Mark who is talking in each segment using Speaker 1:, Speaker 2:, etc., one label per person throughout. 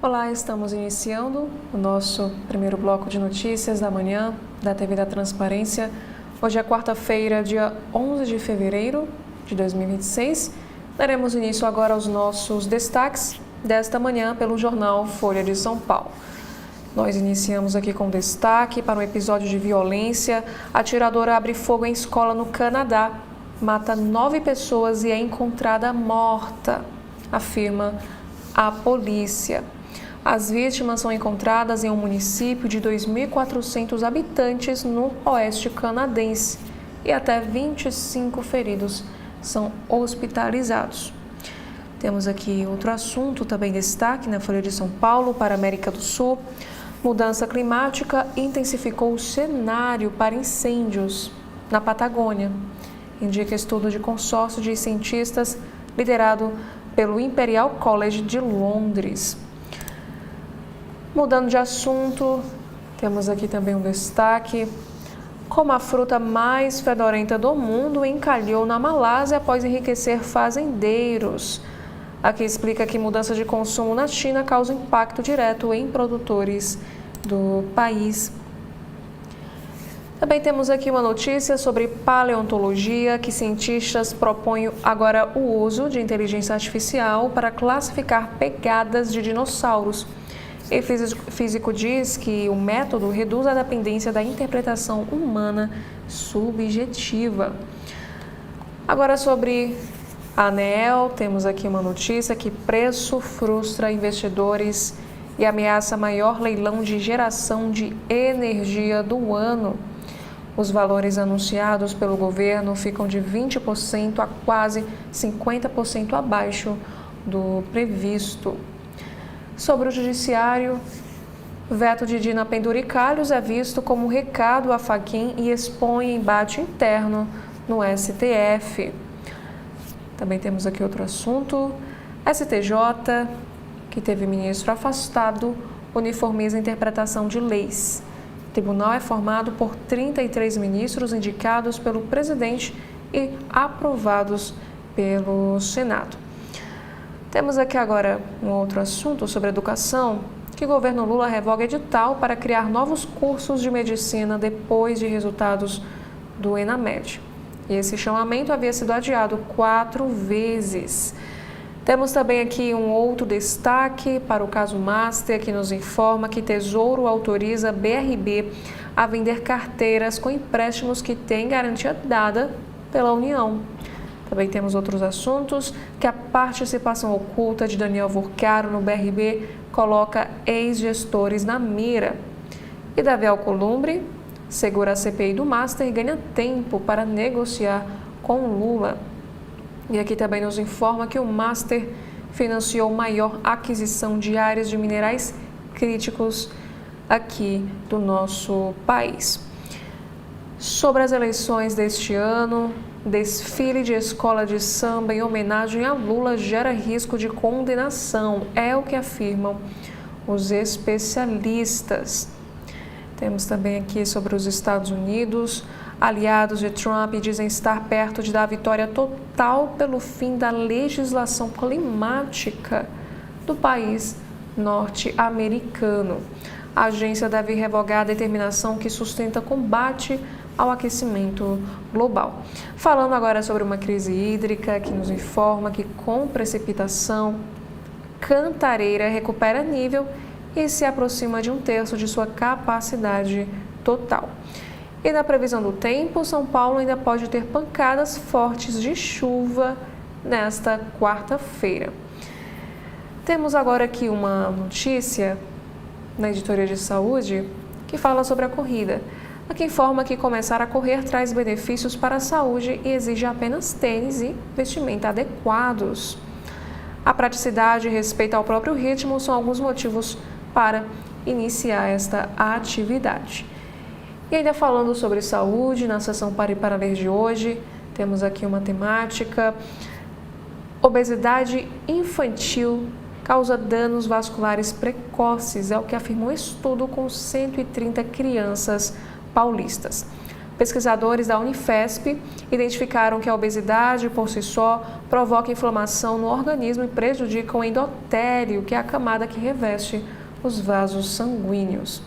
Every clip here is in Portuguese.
Speaker 1: Olá, estamos iniciando o nosso primeiro bloco de notícias da manhã da TV da Transparência. Hoje é quarta-feira, dia 11 de fevereiro de 2026. Daremos início agora aos nossos destaques desta manhã pelo jornal Folha de São Paulo. Nós iniciamos aqui com destaque para um episódio de violência. Atiradora abre fogo em escola no Canadá, mata 9 pessoas e é encontrada morta, afirma a polícia. As vítimas são encontradas em um município de 2.400 habitantes no oeste canadense e até 25 feridos são hospitalizados. Temos aqui outro assunto também destaque na Folha de São Paulo para a América do Sul. Mudança climática intensificou o cenário para incêndios na Patagônia, indica estudo de consórcio de cientistas liderado pelo Imperial College de Londres. Mudando de assunto, temos aqui também um destaque. Como a fruta mais fedorenta do mundo encalhou na Malásia após enriquecer fazendeiros. Aqui explica que mudança de consumo na China causa impacto direto em produtores do país. Também temos aqui uma notícia sobre paleontologia, que cientistas propõem agora o uso de inteligência artificial para classificar pegadas de dinossauros. E físico diz que o método reduz a dependência da interpretação humana subjetiva. Agora sobre a ANEEL, temos aqui uma notícia que preço frustra investidores e ameaça maior leilão de geração de energia do ano. Os valores anunciados pelo governo ficam de 20% a quase 50% abaixo do previsto. Sobre o judiciário, veto de Dina Penduricalhos é visto como recado a Fachin e expõe embate interno no STF. Também temos aqui outro assunto. STJ, que teve ministro afastado, uniformiza a interpretação de leis. O tribunal é formado por 33 ministros indicados pelo presidente e aprovados pelo Senado. Temos aqui agora um outro assunto sobre educação, que o governo Lula revoga edital para criar novos cursos de medicina depois de resultados do ENAMED. E esse chamamento havia sido adiado 4 vezes. Temos também aqui um outro destaque para o caso Master, que nos informa que Tesouro autoriza BRB a vender carteiras com empréstimos que têm garantia dada pela União. Também temos outros assuntos, que a participação oculta de Daniel Vurcaro no BRB coloca ex-gestores na mira. E Davi Alcolumbre segura a CPI do Master e ganha tempo para negociar com Lula. E aqui também nos informa que o Master financiou maior aquisição de áreas de minerais críticos aqui do nosso país. Sobre as eleições deste ano, desfile de escola de samba em homenagem a Lula gera risco de condenação, é o que afirmam os especialistas. Temos também aqui sobre os Estados Unidos. Aliados de Trump dizem estar perto de dar vitória total pelo fim da legislação climática do país norte-americano. A agência deve revogar a determinação que sustenta combate ao aquecimento global. Falando agora sobre uma crise hídrica, que nos informa que com precipitação, Cantareira recupera nível e se aproxima de 1/3 de sua capacidade total. E na previsão do tempo, São Paulo ainda pode ter pancadas fortes de chuva nesta quarta-feira. Temos agora aqui uma notícia na editoria de saúde que fala sobre a corrida. Aqui informa que começar a correr traz benefícios para a saúde e exige apenas tênis e vestimenta adequados. A praticidade e respeito ao próprio ritmo são alguns motivos para iniciar esta atividade. E ainda falando sobre saúde, na sessão Pare para Ler de hoje, temos aqui uma temática: obesidade infantil causa danos vasculares precoces, é o que afirmou um estudo com 130 crianças paulistas. Pesquisadores da Unifesp identificaram que a obesidade por si só provoca inflamação no organismo e prejudica o endotélio, que é a camada que reveste os vasos sanguíneos.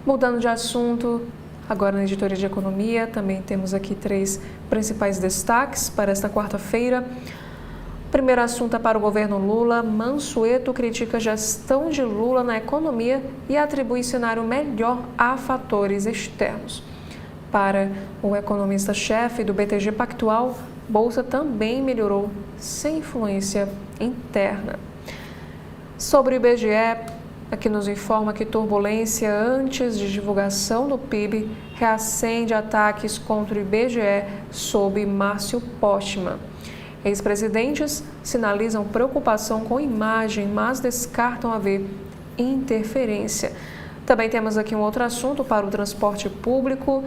Speaker 1: Mudando de assunto, agora na editoria de economia, também temos aqui 3 principais destaques para esta quarta-feira. O primeiro assunto é para o governo Lula. Mansueto critica a gestão de Lula na economia e atribui cenário melhor a fatores externos. Para o economista-chefe do BTG Pactual, Bolsa também melhorou sem influência interna. Sobre o IBGE, aqui nos informa que turbulência antes de divulgação do PIB reacende ataques contra o IBGE sob Márcio Postman. Ex-presidentes sinalizam preocupação com imagem, mas descartam haver interferência. Também temos aqui um outro assunto para o transporte público.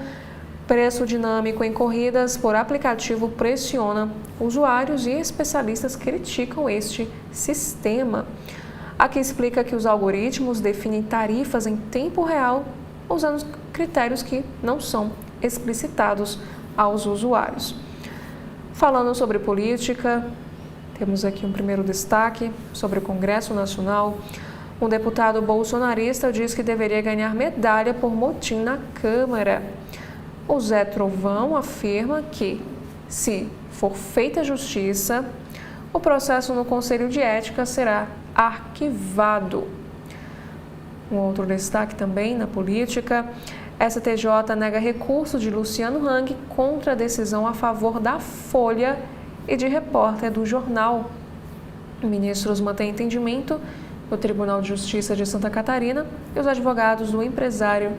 Speaker 1: Preço dinâmico em corridas por aplicativo pressiona usuários e especialistas criticam este sistema. Aqui explica que os algoritmos definem tarifas em tempo real usando critérios que não são explicitados aos usuários. Falando sobre política, temos aqui um primeiro destaque sobre o Congresso Nacional. Um deputado bolsonarista diz que deveria ganhar medalha por motim na Câmara. O Zé Trovão afirma que, se for feita justiça, o processo no Conselho de Ética será arquivado. Um outro destaque também na política, STJ nega recurso de Luciano Hang contra a decisão a favor da Folha e de repórter do jornal. Ministros mantêm entendimento do Tribunal de Justiça de Santa Catarina e os advogados do empresário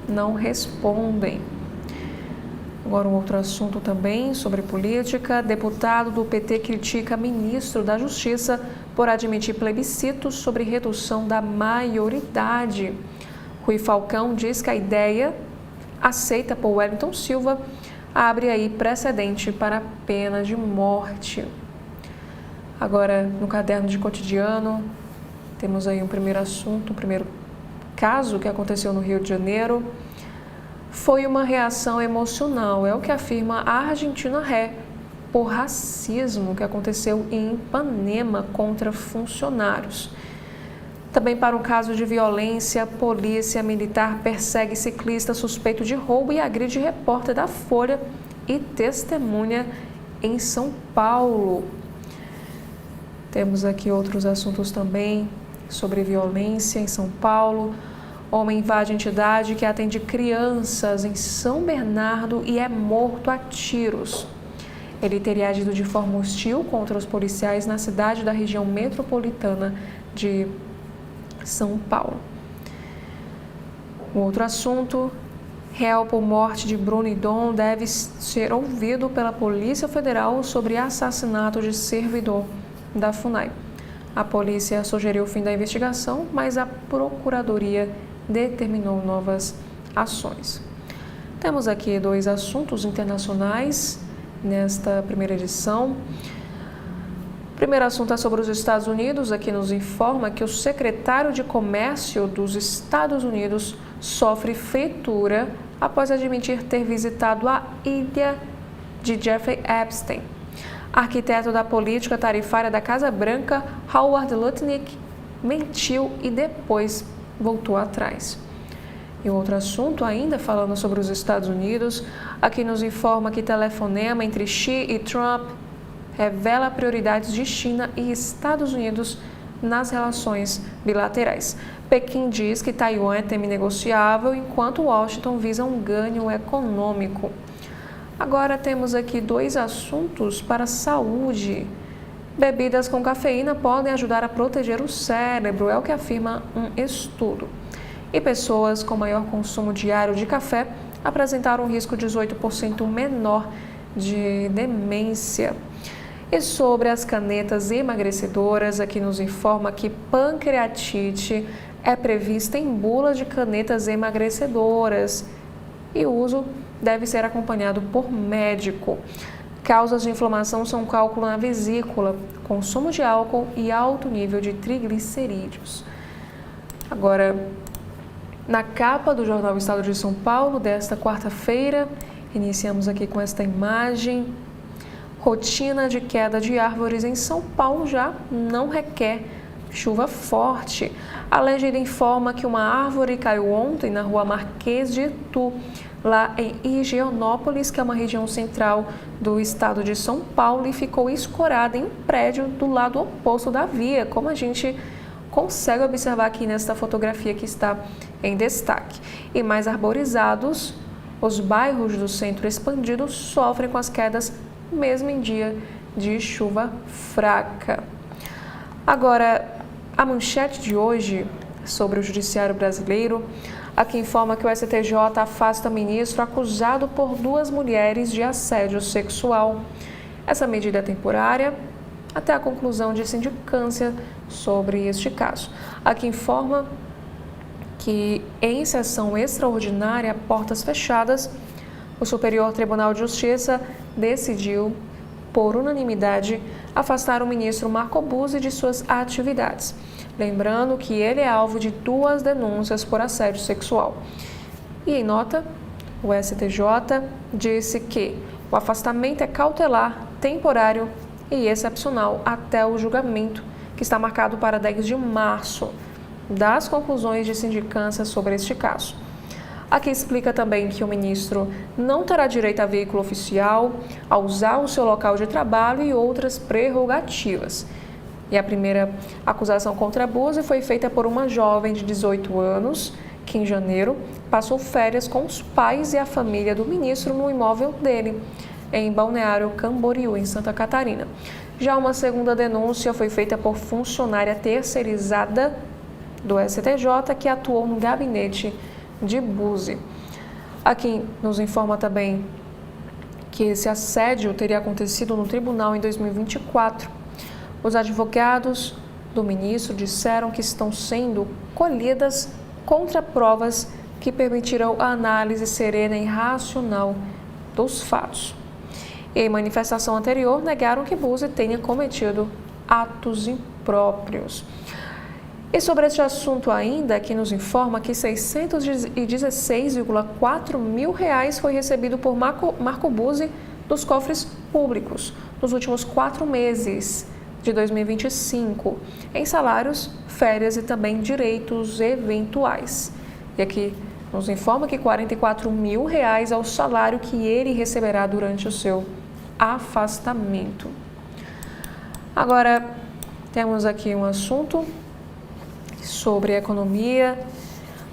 Speaker 1: não respondem. Agora um outro assunto também sobre política. Deputado do PT critica ministro da Justiça por admitir plebiscito sobre redução da maioridade. Rui Falcão diz que a ideia, aceita por Wellington Silva, abre aí precedente para pena de morte. Agora, no caderno de cotidiano, temos aí um primeiro assunto, um primeiro caso que aconteceu no Rio de Janeiro. Foi uma reação emocional, é o que afirma a Argentina Ré, por racismo que aconteceu em Ipanema contra funcionários. Também para um caso de violência, polícia militar persegue ciclista suspeito de roubo e agride repórter da Folha e testemunha em São Paulo. Temos aqui outros assuntos também sobre violência em São Paulo. Homem invade entidade que atende crianças em São Bernardo e é morto a tiros. Ele teria agido de forma hostil contra os policiais na cidade da região metropolitana de São Paulo. Um outro assunto, réu por morte de Bruno Idon deve ser ouvido pela Polícia Federal sobre assassinato de servidor da FUNAI. A polícia sugeriu o fim da investigação, mas a Procuradoria determinou novas ações. Temos aqui 2 assuntos internacionais nesta primeira edição. O primeiro assunto é sobre os Estados Unidos. Aqui nos informa que o secretário de Comércio dos Estados Unidos sofre fritura após admitir ter visitado a ilha de Jeffrey Epstein. Arquiteto da política tarifária da Casa Branca, Howard Lutnick, mentiu e depois voltou atrás. E outro assunto, ainda falando sobre os Estados Unidos, aqui nos informa que telefonema entre Xi e Trump revela prioridades de China e Estados Unidos nas relações bilaterais. Pequim diz que Taiwan é tema negociável, enquanto Washington visa um ganho econômico. Agora temos aqui 2 assuntos para a saúde. Bebidas com cafeína podem ajudar a proteger o cérebro, é o que afirma um estudo. E pessoas com maior consumo diário de café apresentaram um risco 18% menor de demência. E sobre as canetas emagrecedoras, aqui nos informa que pancreatite é prevista em bula de canetas emagrecedoras e o uso deve ser acompanhado por médico. Causas de inflamação são cálculo na vesícula, consumo de álcool e alto nível de triglicerídeos. Agora, Na capa do jornal Estado de São Paulo desta quarta-feira, iniciamos aqui com esta imagem. Rotina de queda de árvores em São Paulo já não requer chuva forte. A legenda informa que uma árvore caiu ontem na rua Marquês de Itu, lá em Higienópolis, que é uma região central do estado de São Paulo, e ficou escorada em um prédio do lado oposto da via, como a gente consegue observar aqui nesta fotografia que está em destaque. E mais arborizados, os bairros do centro expandido sofrem com as quedas mesmo em dia de chuva fraca. Agora, a manchete de hoje sobre o Judiciário Brasileiro, aqui informa que o STJ afasta ministro acusado por 2 mulheres de assédio sexual. Essa medida é temporária até a conclusão de sindicância sobre este caso. Aqui informa que, em sessão extraordinária, portas fechadas, o Superior Tribunal de Justiça decidiu, por unanimidade, afastar o ministro Marco Buzzi de suas atividades. Lembrando que ele é alvo de 2 denúncias por assédio sexual. E em nota, o STJ disse que o afastamento é cautelar, temporário e excepcional até o julgamento, que está marcado para 10 de março, das conclusões de sindicância sobre este caso. Aqui explica também que o ministro não terá direito a veículo oficial, a usar o seu local de trabalho e outras prerrogativas. E a primeira acusação contra Buzzi foi feita por uma jovem de 18 anos, que em janeiro passou férias com os pais e a família do ministro no imóvel dele, em Balneário Camboriú, em Santa Catarina. Já uma segunda denúncia foi feita por funcionária terceirizada do STJ, que atuou no gabinete de Buzzi. Aqui nos informa também que esse assédio teria acontecido no tribunal em 2024. Os advogados do ministro disseram que estão sendo colhidas contraprovas que permitirão a análise serena e racional dos fatos. E em manifestação anterior, negaram que Buzzi tenha cometido atos impróprios. E sobre este assunto ainda, que nos informa que R$ 616,4 mil foi recebido por Marco Buzzi dos cofres públicos nos últimos 4 meses de 2025, em salários, férias e também direitos eventuais. E aqui nos informa que R$ 44 mil é o salário que ele receberá durante o seu afastamento. Agora, temos aqui um assunto sobre economia.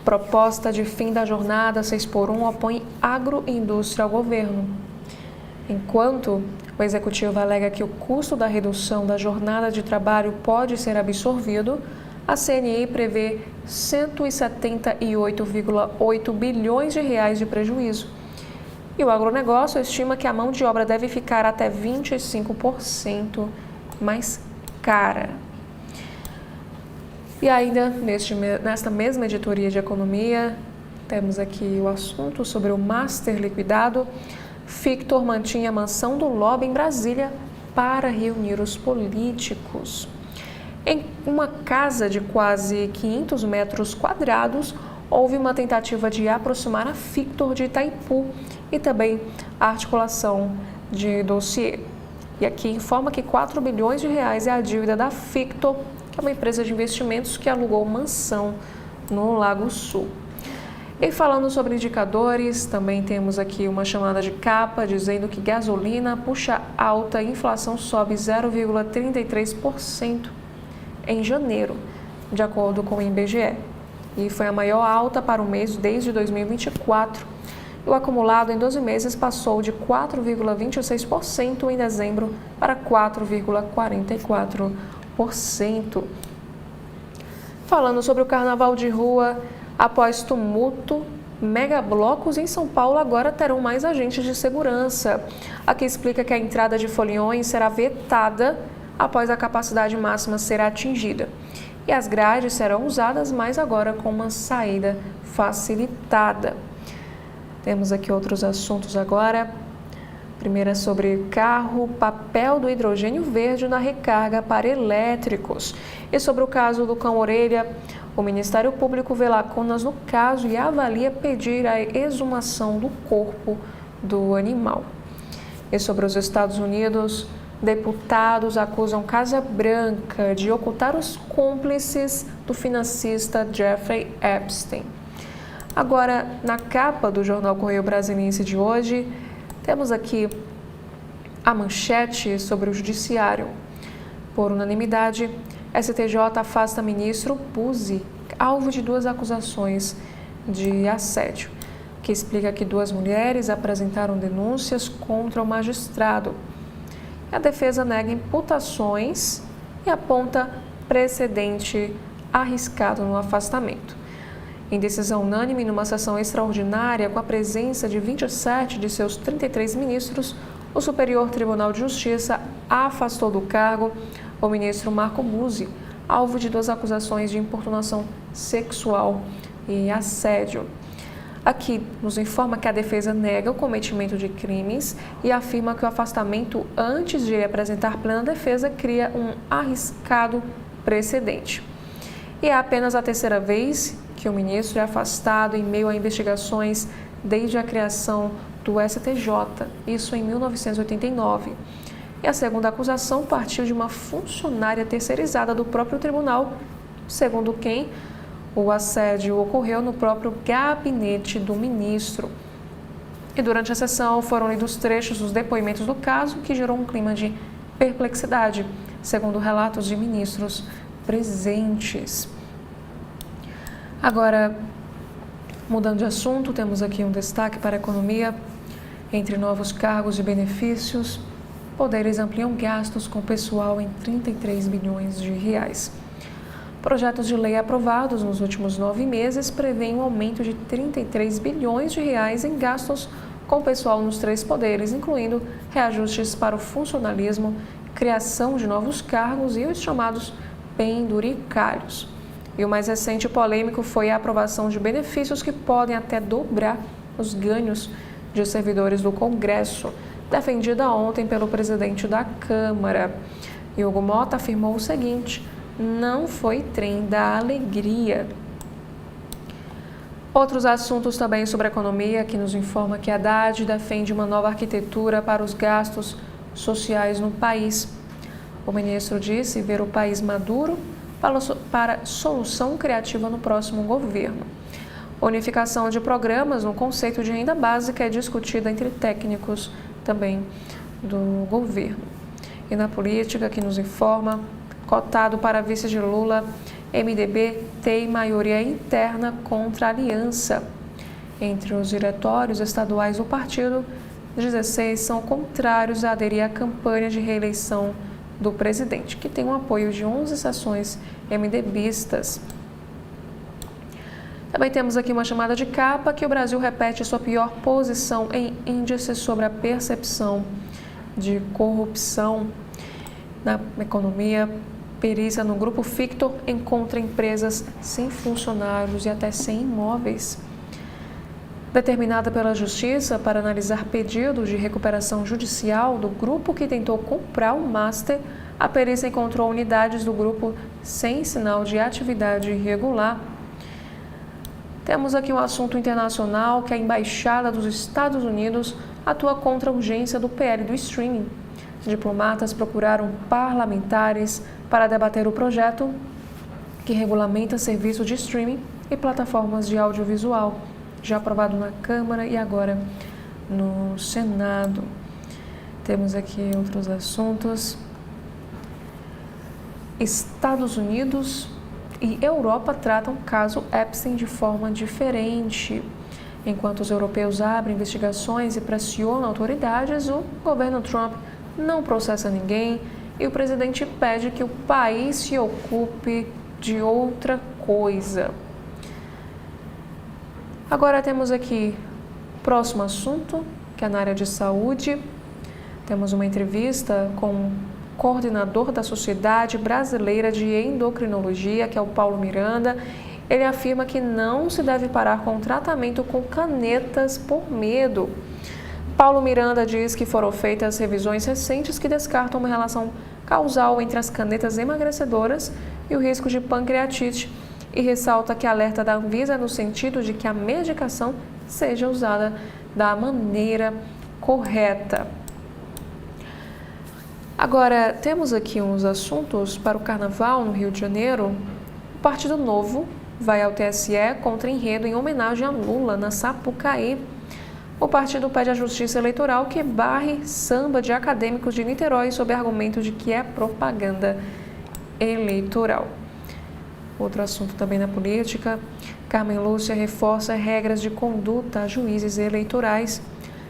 Speaker 1: Proposta de fim da jornada 6x1 opõe agroindústria ao governo. Enquanto o executivo alega que o custo da redução da jornada de trabalho pode ser absorvido, a CNI prevê 178,8 bilhões de reais de prejuízo. E o agronegócio estima que a mão de obra deve ficar até 25% mais cara. E ainda, nesta mesma editoria de economia, temos aqui o assunto sobre o Master liquidado. Fictor mantinha a mansão do lobby em Brasília para reunir os políticos. Em uma casa de quase 500 metros quadrados, houve uma tentativa de aproximar a Fictor de Itaipu e também a articulação de dossiê. E aqui informa que 4 bilhões de reais é a dívida da Fictor, que é uma empresa de investimentos que alugou mansão no Lago Sul. E falando sobre indicadores, também temos aqui uma chamada de capa dizendo que gasolina puxa alta e inflação sobe 0,33% em janeiro, de acordo com o IBGE. E foi a maior alta para o mês desde 2024. O acumulado em 12 meses passou de 4,26% em dezembro para 4,44%. Falando sobre o carnaval de rua, após tumulto, megablocos em São Paulo agora terão mais agentes de segurança. Aqui explica que a entrada de foliões será vetada após a capacidade máxima ser atingida. E as grades serão usadas, mas agora com uma saída facilitada. Temos aqui outros assuntos agora. Primeira é sobre carro, papel do hidrogênio verde na recarga para elétricos. E sobre o caso do cão-orelha, o Ministério Público vê lacunas no caso e avalia pedir a exumação do corpo do animal. E sobre os Estados Unidos, deputados acusam Casa Branca de ocultar os cúmplices do financista Jeffrey Epstein. Agora, na capa do jornal Correio Brasiliense de hoje, temos aqui a manchete sobre o judiciário. Por unanimidade, STJ afasta ministro Buzzi, alvo de 2 acusações de assédio, que explica que 2 mulheres apresentaram denúncias contra o magistrado. A defesa nega imputações e aponta precedente arriscado no afastamento. Em decisão unânime, numa sessão extraordinária, com a presença de 27 de seus 33 ministros, o Superior Tribunal de Justiça afastou do cargo o ministro Marco Buzzi, alvo de 2 acusações de importunação sexual e assédio. Aqui nos informa que a defesa nega o cometimento de crimes e afirma que o afastamento antes de apresentar plena defesa cria um arriscado precedente. E é apenas a 3ª vez que o ministro é afastado em meio a investigações desde a criação do STJ, isso em 1989. E a 2ª acusação partiu de uma funcionária terceirizada do próprio tribunal, segundo quem o assédio ocorreu no próprio gabinete do ministro. E durante a sessão foram lidos trechos dos depoimentos do caso, que gerou um clima de perplexidade, segundo relatos de ministros presentes. Agora, mudando de assunto, temos aqui um destaque para a economia. Entre novos cargos e benefícios, poderes ampliam gastos com pessoal em 33 bilhões de reais. Projetos de lei aprovados nos últimos 9 meses prevêem um aumento de 33 bilhões de reais em gastos com pessoal nos 3 poderes, incluindo reajustes para o funcionalismo, criação de novos cargos e os chamados penduricalhos. E o mais recente e polêmico foi a aprovação de benefícios que podem até dobrar os ganhos de servidores do Congresso, defendida ontem pelo presidente da Câmara. E Hugo Mota afirmou o seguinte: não foi trem da alegria. Outros assuntos também sobre a economia, que nos informa que a Haddad defende uma nova arquitetura para os gastos sociais no país. O ministro disse ver o país maduro para solução criativa no próximo governo. Unificação de programas no conceito de renda básica é discutida entre técnicos também do governo. E na política, que nos informa, cotado para vice de Lula, MDB tem maioria interna contra a aliança. Entre os diretórios estaduais do partido, 16 são contrários a aderir à campanha de reeleição do presidente, que tem um apoio de 11 seções MDBistas. Também temos aqui uma chamada de capa que o Brasil repete sua pior posição em índices sobre a percepção de corrupção. Na economia, perícia no Grupo Fictor encontra empresas sem funcionários e até sem imóveis. Determinada pela Justiça para analisar pedidos de recuperação judicial do grupo que tentou comprar o Master, a perícia encontrou unidades do grupo sem sinal de atividade irregular. Temos aqui um assunto internacional, que a Embaixada dos Estados Unidos atua contra a urgência do PL do streaming. Diplomatas procuraram parlamentares para debater o projeto que regulamenta serviços de streaming e plataformas de audiovisual, já aprovado na Câmara e agora no Senado. Temos aqui outros assuntos. Estados Unidos e Europa tratam o caso Epstein de forma diferente. Enquanto os europeus abrem investigações e pressionam autoridades, o governo Trump não processa ninguém e o presidente pede que o país se ocupe de outra coisa. Agora temos aqui o próximo assunto, que é na área de saúde. Temos uma entrevista com o coordenador da Sociedade Brasileira de Endocrinologia, que é o Paulo Miranda. Ele afirma que não se deve parar com o tratamento com canetas por medo. Paulo Miranda diz que foram feitas revisões recentes que descartam uma relação causal entre as canetas emagrecedoras e o risco de pancreatite e ressalta que alerta da Anvisa no sentido de que a medicação seja usada da maneira correta. Agora, temos aqui uns assuntos para o Carnaval no Rio de Janeiro. O Partido Novo vai ao TSE contra enredo em homenagem a Lula na Sapucaí. O partido pede à Justiça Eleitoral que barre samba de acadêmicos de Niterói sob argumento de que é propaganda eleitoral. Outro assunto também na política, Carmen Lúcia reforça regras de conduta a juízes eleitorais.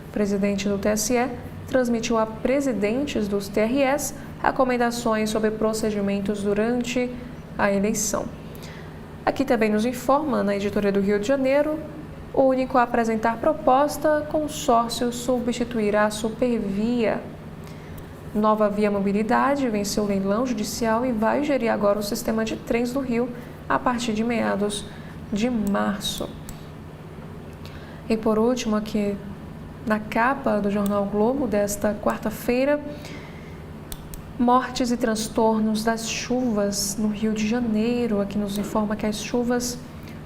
Speaker 1: O presidente do TSE transmitiu a presidentes dos TRS recomendações sobre procedimentos durante a eleição. Aqui também nos informa, na editoria do Rio de Janeiro, o único a apresentar proposta, consórcio substituirá a Supervia. Nova Via Mobilidade venceu o leilão judicial e vai gerir agora o sistema de trens do Rio a partir de meados de março. E por último, aqui na capa do jornal o Globo desta quarta-feira, mortes e transtornos das chuvas no Rio de Janeiro. Aqui nos informa que as chuvas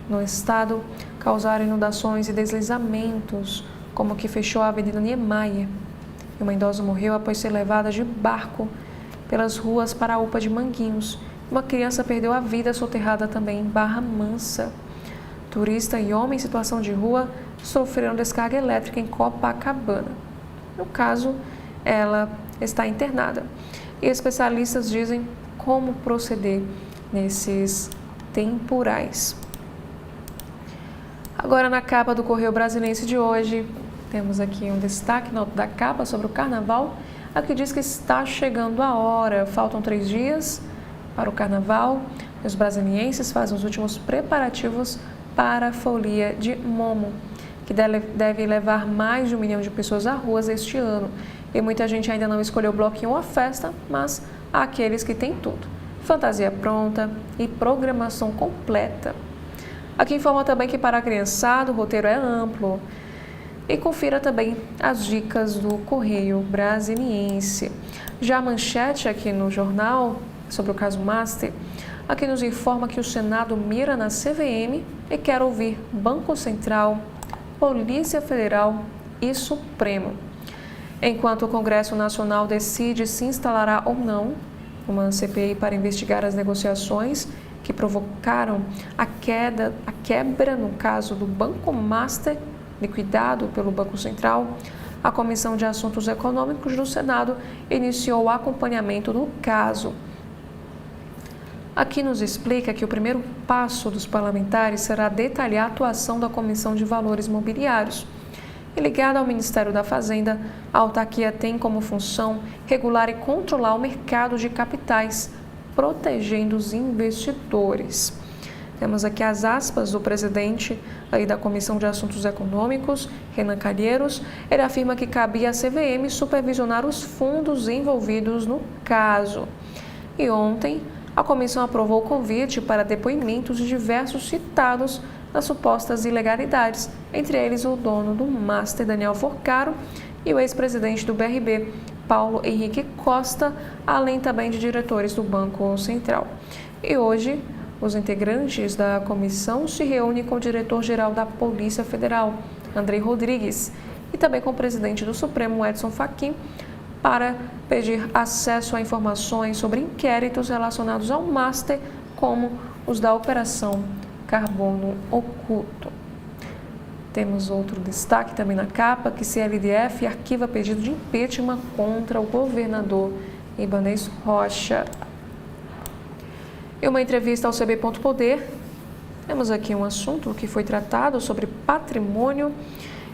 Speaker 1: no estado causaram inundações e deslizamentos, como que fechou a Avenida Niemeyer. Uma idosa morreu após ser levada de barco pelas ruas para a UPA de Manguinhos. Uma criança perdeu a vida soterrada também em Barra Mansa. Turista e homem em situação de rua sofreram descarga elétrica em Copacabana. No caso, ela está internada. E especialistas dizem como proceder nesses temporais. Agora, na capa do Correio Brasiliense de hoje, temos aqui um destaque da capa sobre o Carnaval. Aqui diz que está chegando a hora, faltam 3 dias para o Carnaval. Os brasilienses fazem os últimos preparativos para a folia de Momo, que deve levar mais de 1 milhão de pessoas às ruas este ano. E muita gente ainda não escolheu o bloquinho ou a festa, mas há aqueles que têm tudo. Fantasia pronta e programação completa. Aqui informa também que para a criançada o roteiro é amplo. E confira também as dicas do Correio Brasiliense. Já a manchete aqui no jornal, sobre o caso Master, aqui nos informa que o Senado mira na CVM e quer ouvir Banco Central, Polícia Federal e Supremo. Enquanto o Congresso Nacional decide se instalará ou não uma CPI para investigar as negociações que provocaram a quebra no caso do Banco Master, liquidado pelo Banco Central, a Comissão de Assuntos Econômicos do Senado iniciou o acompanhamento do caso. Aqui nos explica que o primeiro passo dos parlamentares será detalhar a atuação da Comissão de Valores Mobiliários. E ligada ao Ministério da Fazenda, a autarquia tem como função regular e controlar o mercado de capitais, protegendo os investidores. Temos aqui as aspas do presidente da Comissão de Assuntos Econômicos, Renan Calheiros. Ele afirma que cabia à CVM supervisionar os fundos envolvidos no caso. E ontem, a comissão aprovou o convite para depoimentos de diversos citados nas supostas ilegalidades, entre eles o dono do Master, Daniel Forcaro, e o ex-presidente do BRB, Paulo Henrique Costa, além também de diretores do Banco Central. E hoje, os integrantes da comissão se reúnem com o diretor-geral da Polícia Federal, Andrei Rodrigues, e também com o presidente do Supremo, Edson Fachin, para pedir acesso a informações sobre inquéritos relacionados ao Master, como os da Operação Carbono Oculto. Temos outro destaque também na capa, que CLDF arquiva pedido de impeachment contra o governador Ibanez Rocha. Em uma entrevista ao CB Poder, temos aqui um assunto que foi tratado sobre patrimônio.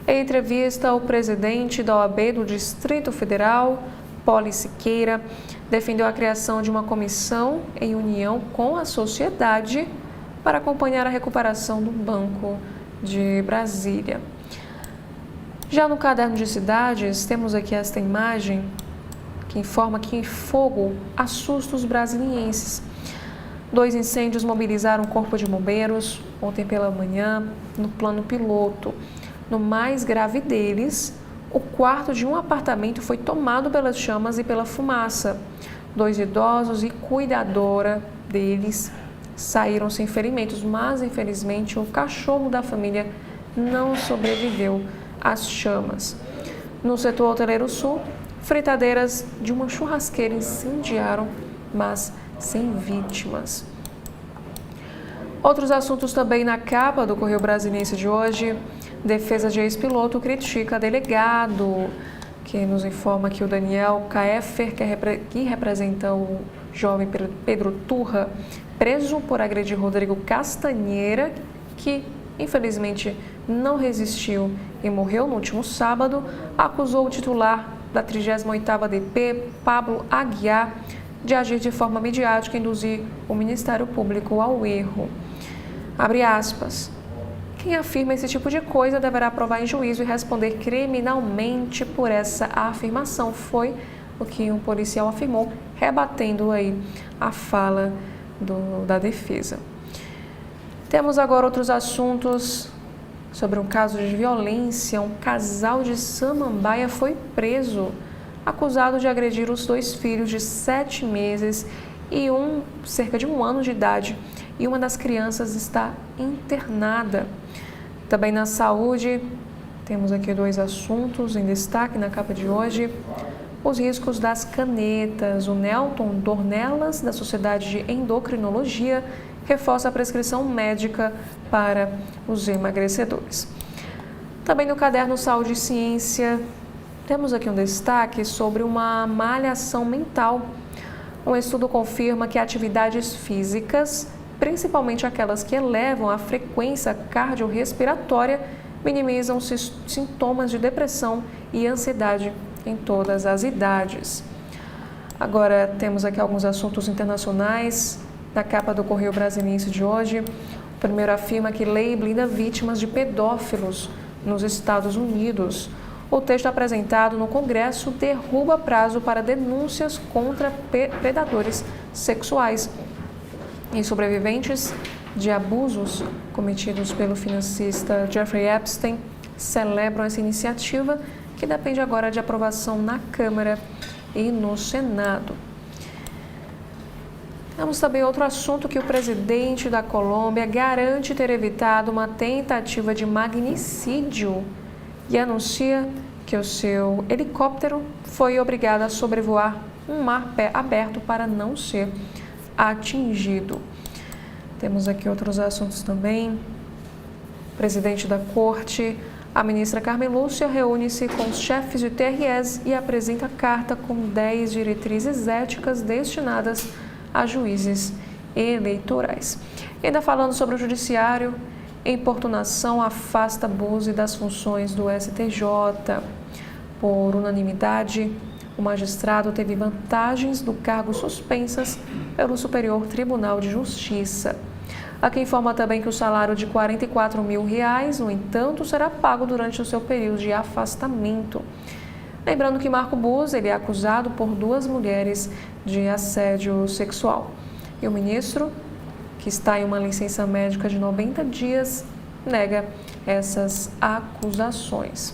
Speaker 1: Em entrevista, o presidente da OAB do Distrito Federal, Poli Siqueira, defendeu a criação de uma comissão em união com a sociedade para acompanhar a recuperação do Banco de Brasília. Já no caderno de cidades, temos aqui esta imagem que informa que fogo assusta os brasilienses. 2 incêndios mobilizaram o Corpo de Bombeiros ontem pela manhã no plano piloto. No mais grave deles, o quarto de um apartamento foi tomado pelas chamas e pela fumaça. 2 idosos e cuidadora deles saíram sem ferimentos, mas infelizmente o cachorro da família não sobreviveu às chamas. No setor hoteleiro sul, fritadeiras de uma churrasqueira incendiaram, mas sem vítimas. Outros assuntos também na capa do Correio Brasiliense de hoje. Defesa de ex-piloto critica delegado, que nos informa que o Daniel Kaeffer, que representa o jovem Pedro Turra, preso por agredir Rodrigo Castanheira, que infelizmente não resistiu e morreu no último sábado, acusou o titular da 38ª DP, Pablo Aguiar, de agir de forma midiática e induzir o Ministério Público ao erro. Abre aspas. Quem afirma esse tipo de coisa deverá provar em juízo e responder criminalmente por essa afirmação, foi o que um policial afirmou, rebatendo aí a fala da defesa. Temos agora outros assuntos sobre um caso de violência. Um casal de Samambaia foi preso, acusado de agredir os 2 filhos de 7 meses e cerca de 1 ano de idade, e uma das crianças está internada. Também na saúde, temos aqui 2 assuntos em destaque na capa de hoje. Os riscos das canetas. O Nelton Dornelas, da Sociedade de Endocrinologia, reforça a prescrição médica para os emagrecedores. Também no caderno Saúde e Ciência, temos aqui um destaque sobre uma malhação mental. Um estudo confirma que atividades físicas, principalmente aquelas que elevam a frequência cardiorrespiratória, minimizam sintomas de depressão e ansiedade em todas as idades. Agora temos aqui alguns assuntos internacionais na capa do Correio Brasiliense de hoje. O primeiro afirma que lei blinda vítimas de pedófilos nos Estados Unidos. O texto apresentado no Congresso derruba prazo para denúncias contra predadores sexuais. E sobreviventes de abusos cometidos pelo financista Jeffrey Epstein celebram essa iniciativa, que depende agora de aprovação na Câmara e no Senado. Temos também outro assunto, que o presidente da Colômbia garante ter evitado uma tentativa de magnicídio e anuncia que o seu helicóptero foi obrigado a sobrevoar um mar aberto para não ser atingido. Temos aqui outros assuntos também. Presidente da Corte, a ministra Carmen Lúcia, reúne-se com os chefes de TREs e apresenta carta com 10 diretrizes éticas destinadas a juízes eleitorais. E ainda falando sobre o judiciário, importunação afasta Buzzi das funções do STJ. Por unanimidade, o magistrado teve vantagens do cargo suspensas pelo Superior Tribunal de Justiça. Aqui informa também que o salário de R$ 44 mil, no entanto, será pago durante o seu período de afastamento. Lembrando que Marco Buzzi é acusado por 2 mulheres de assédio sexual. E o ministro, que está em uma licença médica de 90 dias, nega essas acusações.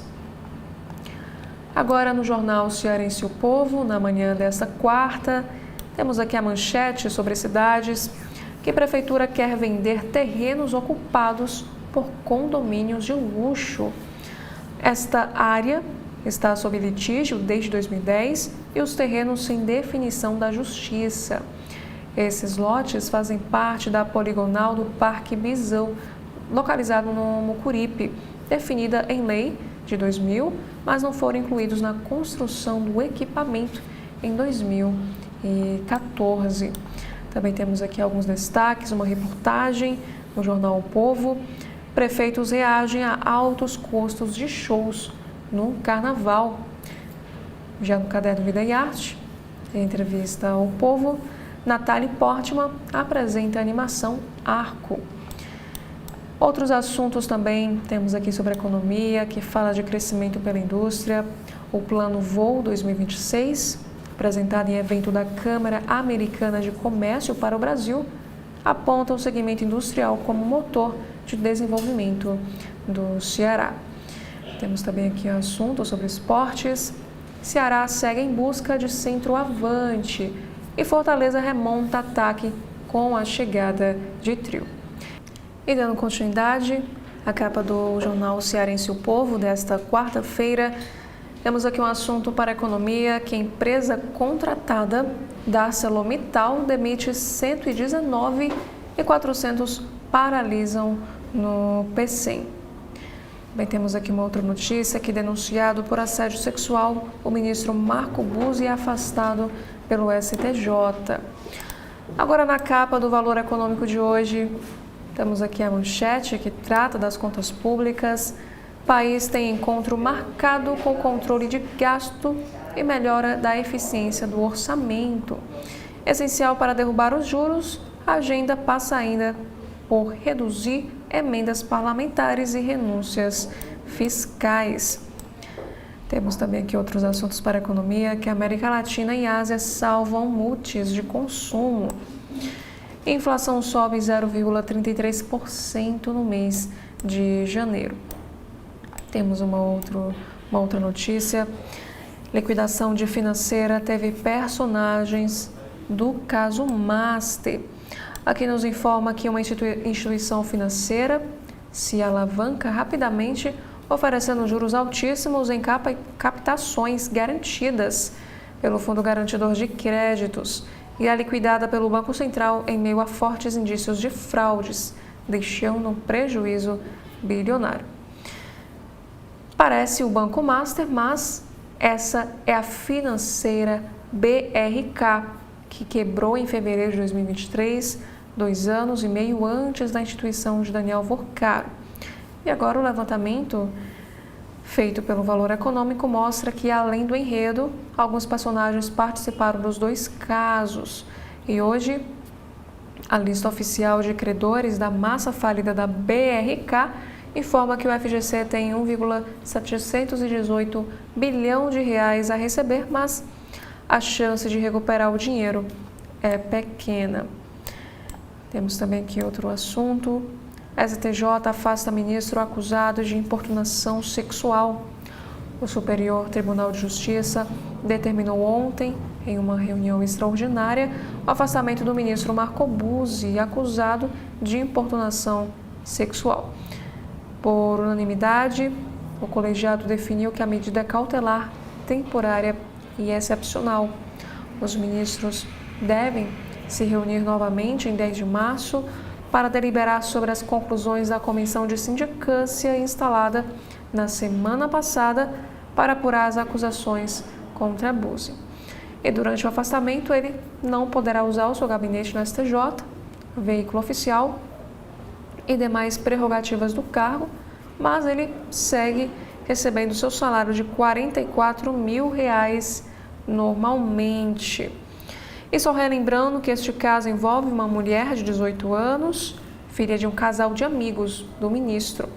Speaker 1: Agora no jornal Cearense O Povo, na manhã desta quarta, temos aqui a manchete sobre cidades que a prefeitura quer vender terrenos ocupados por condomínios de luxo. Esta área está sob litígio desde 2010 e os terrenos sem definição da justiça. Esses lotes fazem parte da poligonal do Parque Bisão, localizado no Mucuripe, definida em lei de 2000, mas não foram incluídos na construção do equipamento em 2014. Também temos aqui alguns destaques, uma reportagem no jornal O Povo. Prefeitos reagem a altos custos de shows no Carnaval. Já no caderno Vida e Arte, em entrevista ao Povo, Nathalie Portman apresenta a animação Arco. Outros assuntos também temos aqui sobre a economia, que fala de crescimento pela indústria. O Plano Voo 2026, apresentado em evento da Câmara Americana de Comércio para o Brasil, aponta o segmento industrial como motor de desenvolvimento do Ceará. Temos também aqui um assunto sobre esportes. Ceará segue em busca de centroavante e Fortaleza remonta ataque com a chegada de trio. E dando continuidade, a capa do jornal Cearense O Povo desta quarta-feira, temos aqui um assunto para a economia que a empresa contratada da ArcelorMittal demite 119.400 paralisam no PCM. Também temos aqui uma outra notícia que, denunciado por assédio sexual, o ministro Marco Buzzi é afastado pelo STJ. Agora, na capa do Valor Econômico de hoje, temos aqui a manchete que trata das contas públicas. O país tem encontro marcado com controle de gasto e melhora da eficiência do orçamento. Essencial para derrubar os juros, a agenda passa ainda por reduzir emendas parlamentares e renúncias fiscais. Temos também aqui outros assuntos para a economia, que a América Latina e Ásia salvam multis de consumo. Inflação sobe 0,33% no mês de janeiro. Temos uma outra notícia. Liquidação de financeira teve personagens do caso Master. Aqui nos informa que uma instituição financeira se alavanca rapidamente, oferecendo juros altíssimos em captações garantidas pelo Fundo Garantidor de Créditos e é liquidada pelo Banco Central em meio a fortes indícios de fraudes, deixando um prejuízo bilionário. Parece o Banco Master, mas essa é a financeira BRK, que quebrou em fevereiro de 2023, 2 anos e meio antes da instituição de Daniel Vorcaro. E agora o levantamento feito pelo Valor Econômico mostra que, além do enredo, alguns personagens participaram dos 2 casos. E hoje, a lista oficial de credores da massa falida da BRK informa que o FGC tem 1,718 bilhão de reais a receber, mas a chance de recuperar o dinheiro é pequena. Temos também aqui outro assunto. STJ afasta ministro acusado de importunação sexual. O Superior Tribunal de Justiça determinou ontem, em uma reunião extraordinária, o afastamento do ministro Marco Buzzi, acusado de importunação sexual. Por unanimidade, o colegiado definiu que a medida é cautelar, temporária e excepcional. Os ministros devem se reunir novamente em 10 de março para deliberar sobre as conclusões da comissão de sindicância instalada na semana passada para apurar as acusações contra Buzzi. E durante o afastamento, ele não poderá usar o seu gabinete no STJ, veículo oficial e demais prerrogativas do cargo, mas ele segue recebendo seu salário de R$ 44 mil normalmente. E só relembrando que este caso envolve uma mulher de 18 anos, filha de um casal de amigos do ministro.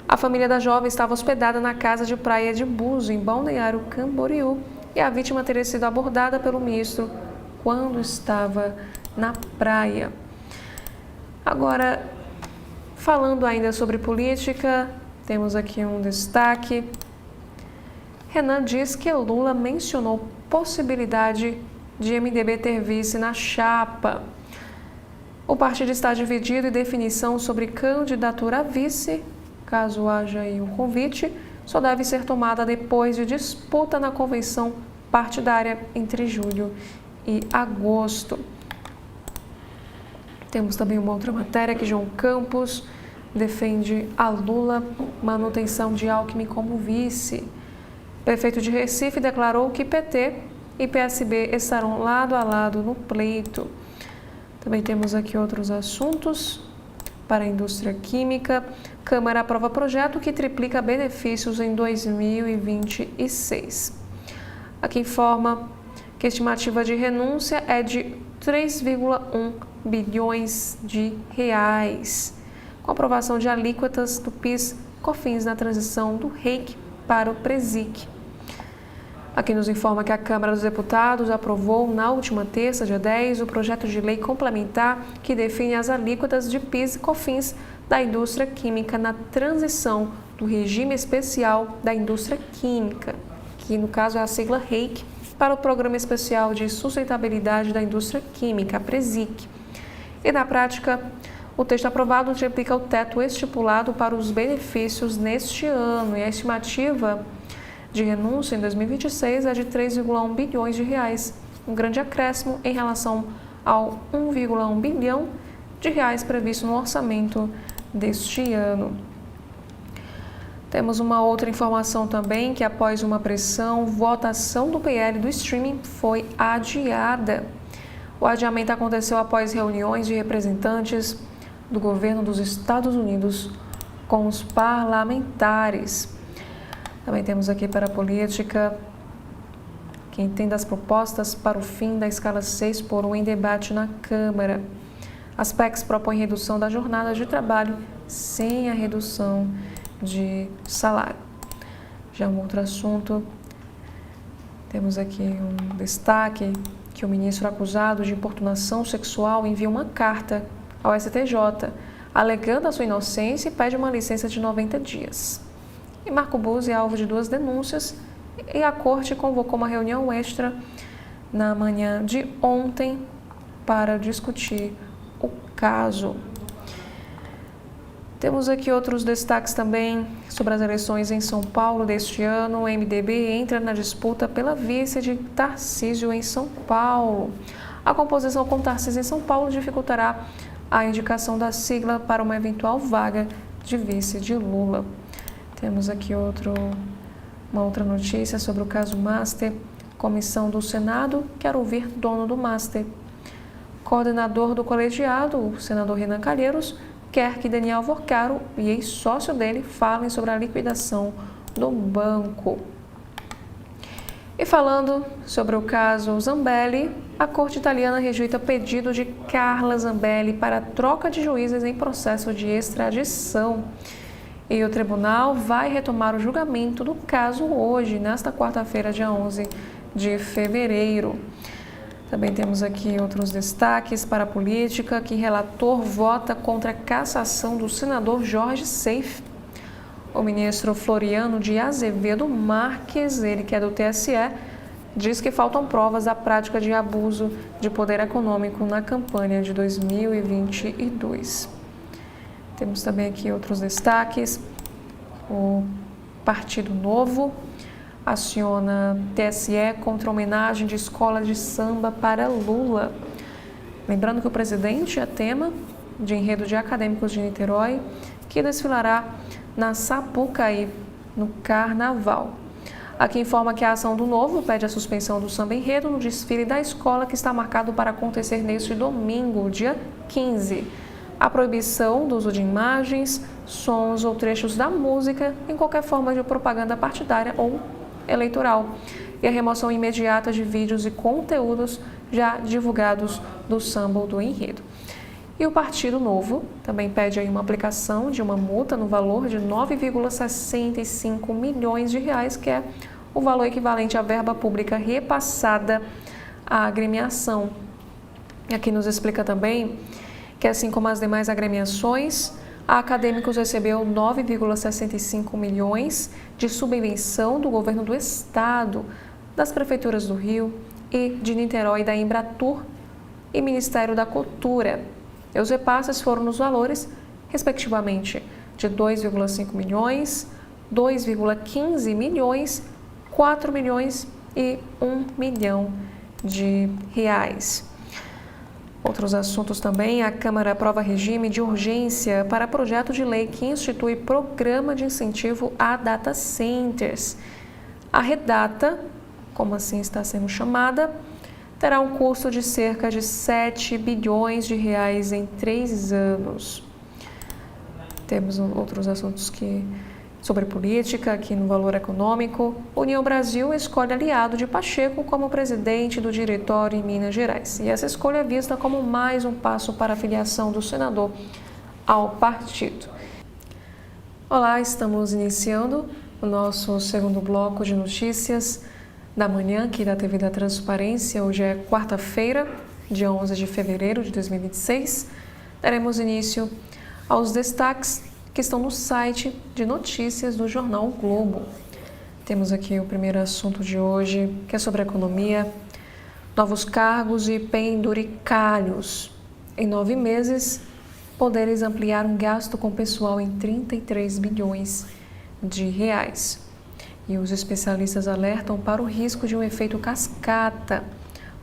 Speaker 1: A família da jovem estava hospedada na casa de praia de Búzios, em Balneário Camboriú, e a vítima teria sido abordada pelo ministro quando estava na praia. Agora, falando ainda sobre política, temos aqui um destaque. Renan diz que Lula mencionou possibilidade de MDB ter vice na chapa. O partido está dividido e definição sobre candidatura a vice, caso haja aí um convite, só deve ser tomada depois de disputa na convenção partidária entre julho e agosto. Temos também uma outra matéria que João Campos defende a Lula manutenção de Alckmin como vice. O prefeito de Recife declarou que PT e PSB estarão lado a lado no pleito. Também temos aqui outros assuntos para a indústria química. Câmara aprova projeto que triplica benefícios em 2026. Aqui informa que a estimativa de renúncia é de 3,1 bilhões de reais, com aprovação de alíquotas do PIS/COFINS na transição do REIQ para o PRESIC. Aqui nos informa que a Câmara dos Deputados aprovou na última terça, dia 10, o projeto de lei complementar que define as alíquotas de PIS e COFINS da indústria química na transição do regime especial da indústria química, que no caso é a sigla REIQ, para o Programa Especial de Sustentabilidade da Indústria Química, a PRESIQ. E na prática, o texto aprovado triplica o teto estipulado para os benefícios neste ano, e a estimativa de renúncia em 2026 é de 3,1 bilhões de reais, um grande acréscimo em relação ao 1,1 bilhão de reais previsto no orçamento deste ano. Temos uma outra informação também, que após uma pressão, votação do PL do streaming foi adiada. O adiamento aconteceu após reuniões de representantes do governo dos Estados Unidos com os parlamentares. Também temos aqui para a política, que entende as propostas para o fim da escala 6x1 em debate na Câmara. As PECs propõem redução da jornada de trabalho sem a redução de salário. Já um outro assunto, temos aqui um destaque que o ministro acusado de importunação sexual envia uma carta ao STJ, alegando a sua inocência e pede uma licença de 90 dias. E Marco Buzzi é alvo de 2 denúncias e a corte convocou uma reunião extra na manhã de ontem para discutir o caso. Temos aqui outros destaques também sobre as eleições em São Paulo deste ano. O MDB entra na disputa pela vice de Tarcísio em São Paulo. A composição com Tarcísio em São Paulo dificultará a indicação da sigla para uma eventual vaga de vice de Lula. Temos aqui uma outra notícia sobre o caso Master. Comissão do Senado quer ouvir dono do Master. Coordenador do colegiado, o senador Renan Calheiros, quer que Daniel Vorcaro e ex-sócio dele falem sobre a liquidação do banco. E falando sobre o caso Zambelli, a corte italiana rejeita pedido de Carla Zambelli para troca de juízes em processo de extradição. E o tribunal vai retomar o julgamento do caso hoje, nesta quarta-feira, dia 11 de fevereiro. Também temos aqui outros destaques para a política, que relator vota contra a cassação do senador Jorge Seif. O ministro Floriano de Azevedo Marques, ele que é do TSE, diz que faltam provas da prática de abuso de poder econômico na campanha de 2022. Temos também aqui outros destaques. O Partido Novo aciona TSE contra a homenagem de escola de samba para Lula. Lembrando que o presidente é tema de enredo de acadêmicos de Niterói, que desfilará na Sapucaí, no Carnaval. Aqui informa que a ação do Novo pede a suspensão do samba enredo no desfile da escola, que está marcado para acontecer neste domingo, dia 15. A proibição do uso de imagens, sons ou trechos da música em qualquer forma de propaganda partidária ou eleitoral, e a remoção imediata de vídeos e conteúdos já divulgados do samba ou do enredo. E o Partido Novo também pede aí uma aplicação de uma multa no valor de 9,65 milhões de reais, que é o valor equivalente à verba pública repassada à agremiação. E aqui nos explica também que, assim como as demais agremiações, a Acadêmicos recebeu 9,65 milhões de subvenção do governo do estado, das prefeituras do Rio e de Niterói, da Embratur e Ministério da Cultura. E os repasses foram nos valores, respectivamente, de 2,5 milhões, 2,15 milhões, 4 milhões e 1 milhão de reais. Outros assuntos também, a Câmara aprova regime de urgência para projeto de lei que institui programa de incentivo a data centers. A Redata, como assim está sendo chamada, terá um custo de cerca de 7 bilhões de reais em 3 anos. Temos outros assuntos sobre política, aqui no Valor Econômico. União Brasil escolhe aliado de Pacheco como presidente do diretório em Minas Gerais. E essa escolha é vista como mais um passo para a filiação do senador ao partido. Olá, estamos iniciando o nosso segundo bloco de notícias da manhã aqui da TV da Transparência. Hoje é quarta-feira, dia 11 de fevereiro de 2026. Daremos início aos destaques que estão no site de notícias do Jornal o Globo. Temos aqui o primeiro assunto de hoje, que é sobre economia. Novos cargos e penduricalhos. Em 9 meses, poderes ampliaram gasto com pessoal em 33 bilhões de reais. E os especialistas alertam para o risco de um efeito cascata,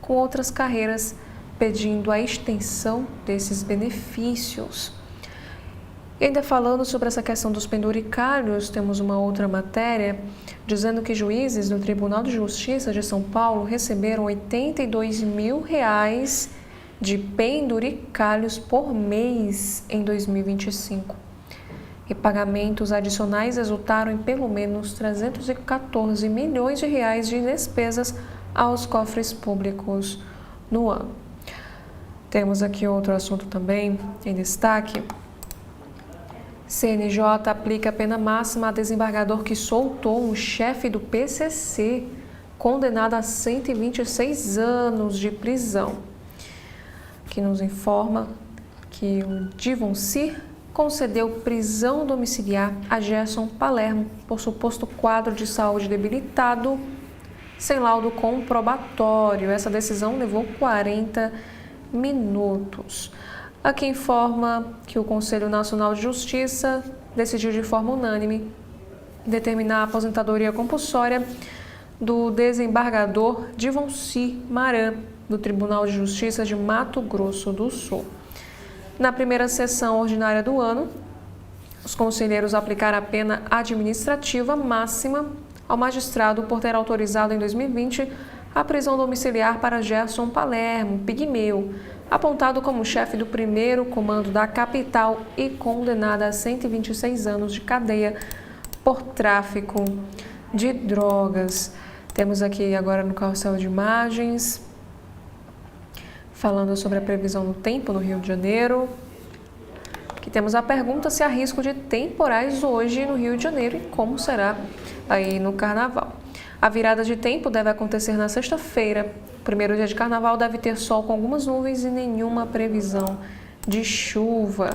Speaker 1: com outras carreiras pedindo a extensão desses benefícios. E ainda falando sobre essa questão dos penduricalhos, temos uma outra matéria dizendo que juízes do Tribunal de Justiça de São Paulo receberam R$ 82 mil de penduricalhos por mês em 2025. E pagamentos adicionais resultaram em pelo menos 314 milhões de reais de despesas aos cofres públicos no ano. Temos aqui outro assunto também em destaque. CNJ aplica pena máxima a desembargador que soltou um chefe do PCC, condenado a 126 anos de prisão. Que nos informa que o Divoncir concedeu prisão domiciliar a Gerson Palermo por suposto quadro de saúde debilitado, sem laudo comprobatório. Essa decisão levou 40 minutos. Aqui informa que o Conselho Nacional de Justiça decidiu de forma unânime determinar a aposentadoria compulsória do desembargador Divoncir Maran, do Tribunal de Justiça de Mato Grosso do Sul. Na primeira sessão ordinária do ano, os conselheiros aplicaram a pena administrativa máxima ao magistrado por ter autorizado em 2020 a prisão domiciliar para Gerson Palermo, pigmeu, apontado como chefe do primeiro comando da capital e condenado a 126 anos de cadeia por tráfico de drogas. Temos aqui agora no carrossel de imagens, falando sobre a previsão do tempo no Rio de Janeiro. Aqui temos a pergunta se há risco de temporais hoje no Rio de Janeiro e como será aí no Carnaval. A virada de tempo deve acontecer na sexta-feira. O primeiro dia de Carnaval deve ter sol com algumas nuvens e nenhuma previsão de chuva.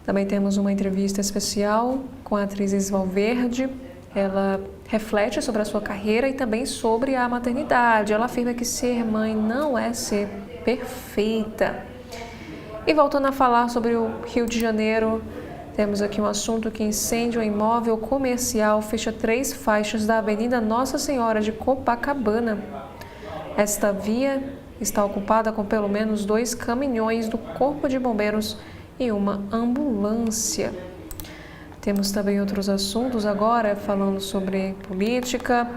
Speaker 1: Também temos uma entrevista especial com a atriz Valverde. Ela reflete sobre a sua carreira e também sobre a maternidade. Ela afirma que ser mãe não é ser perfeita. E voltando a falar sobre o Rio de Janeiro, temos aqui um assunto que incêndio em imóvel comercial fecha 3 faixas da Avenida Nossa Senhora de Copacabana. Esta via está ocupada com pelo menos 2 caminhões do Corpo de Bombeiros e uma ambulância. Temos também outros assuntos agora, falando sobre política.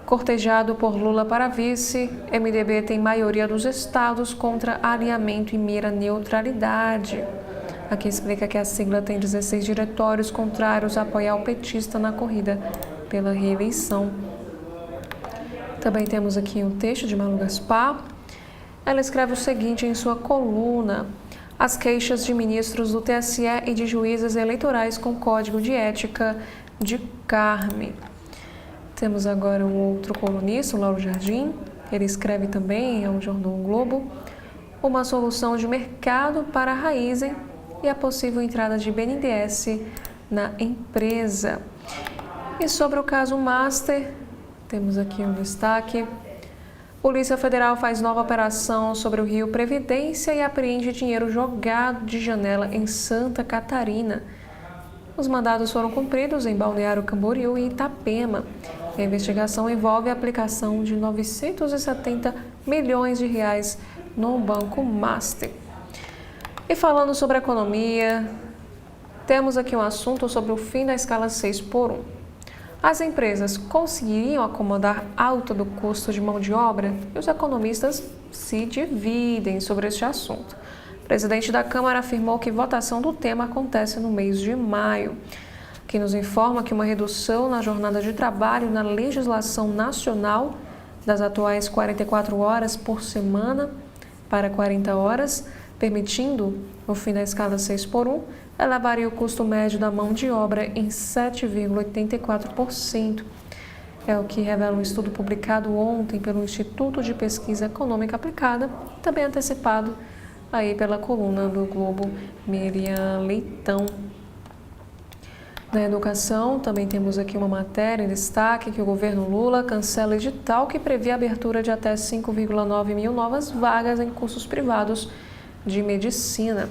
Speaker 1: Cortejado por Lula para vice, MDB tem maioria dos estados contra alinhamento e mira neutralidade. Aqui explica que a sigla tem 16 diretórios contrários a apoiar o petista na corrida pela reeleição. Também temos aqui um texto de Malu Gaspar. Ela escreve o seguinte em sua coluna: as queixas de ministros do TSE e de juízes eleitorais com código de ética de Carme. Temos agora um outro colunista, o Lauro Jardim. Ele escreve também ao Jornal o Globo uma solução de mercado para a Raizen e a possível entrada de BNDES na empresa. E sobre o caso Master, temos aqui um destaque. Polícia Federal faz nova operação sobre o Rio Previdência e apreende dinheiro jogado de janela em Santa Catarina. Os mandados foram cumpridos em Balneário Camboriú e Itapema. A investigação envolve a aplicação de 970 milhões de reais no Banco Master. E falando sobre a economia, temos aqui um assunto sobre o fim da escala 6x1. As empresas conseguiriam acomodar alta do custo de mão de obra? E os economistas se dividem sobre este assunto. O presidente da Câmara afirmou que votação do tema acontece no mês de maio, que nos informa que uma redução na jornada de trabalho na legislação nacional das atuais 44 horas por semana para 40 horas, permitindo o fim da escala 6x1, elevaria o custo médio da mão de obra em 7,84%. É o que revela um estudo publicado ontem pelo Instituto de Pesquisa Econômica Aplicada, também antecipado aí pela coluna do Globo Miriam Leitão. Na educação, também temos aqui uma matéria em destaque que o governo Lula cancela edital que prevê a abertura de até 5,9 mil novas vagas em cursos privados de medicina.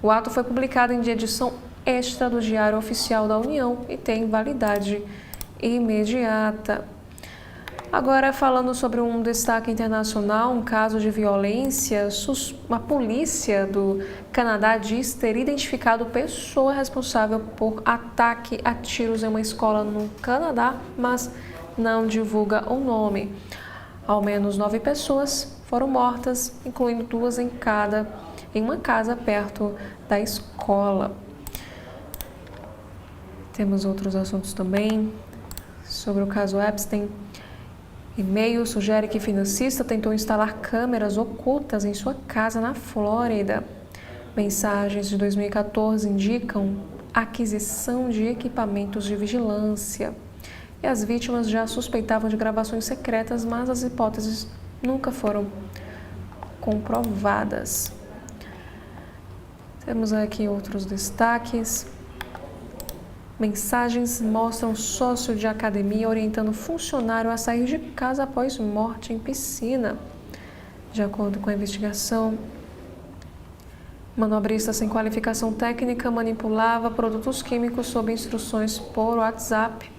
Speaker 1: O ato foi publicado em edição extra do Diário Oficial da União e tem validade imediata. Agora, falando sobre um destaque internacional, um caso de violência, a polícia do Canadá diz ter identificado pessoa responsável por ataque a tiros em uma escola no Canadá, mas não divulga o nome. Ao menos 9 pessoas foram mortas, incluindo 2 em uma casa perto da escola. Temos outros assuntos também sobre o caso Epstein. E-mail sugere que financista tentou instalar câmeras ocultas em sua casa na Flórida. Mensagens de 2014 indicam aquisição de equipamentos de vigilância. E as vítimas já suspeitavam de gravações secretas, mas as hipóteses nunca foram comprovadas. Temos aqui outros destaques. Mensagens mostram sócio de academia orientando funcionário a sair de casa após morte em piscina. De acordo com a investigação, manobrista sem qualificação técnica manipulava produtos químicos sob instruções por WhatsApp.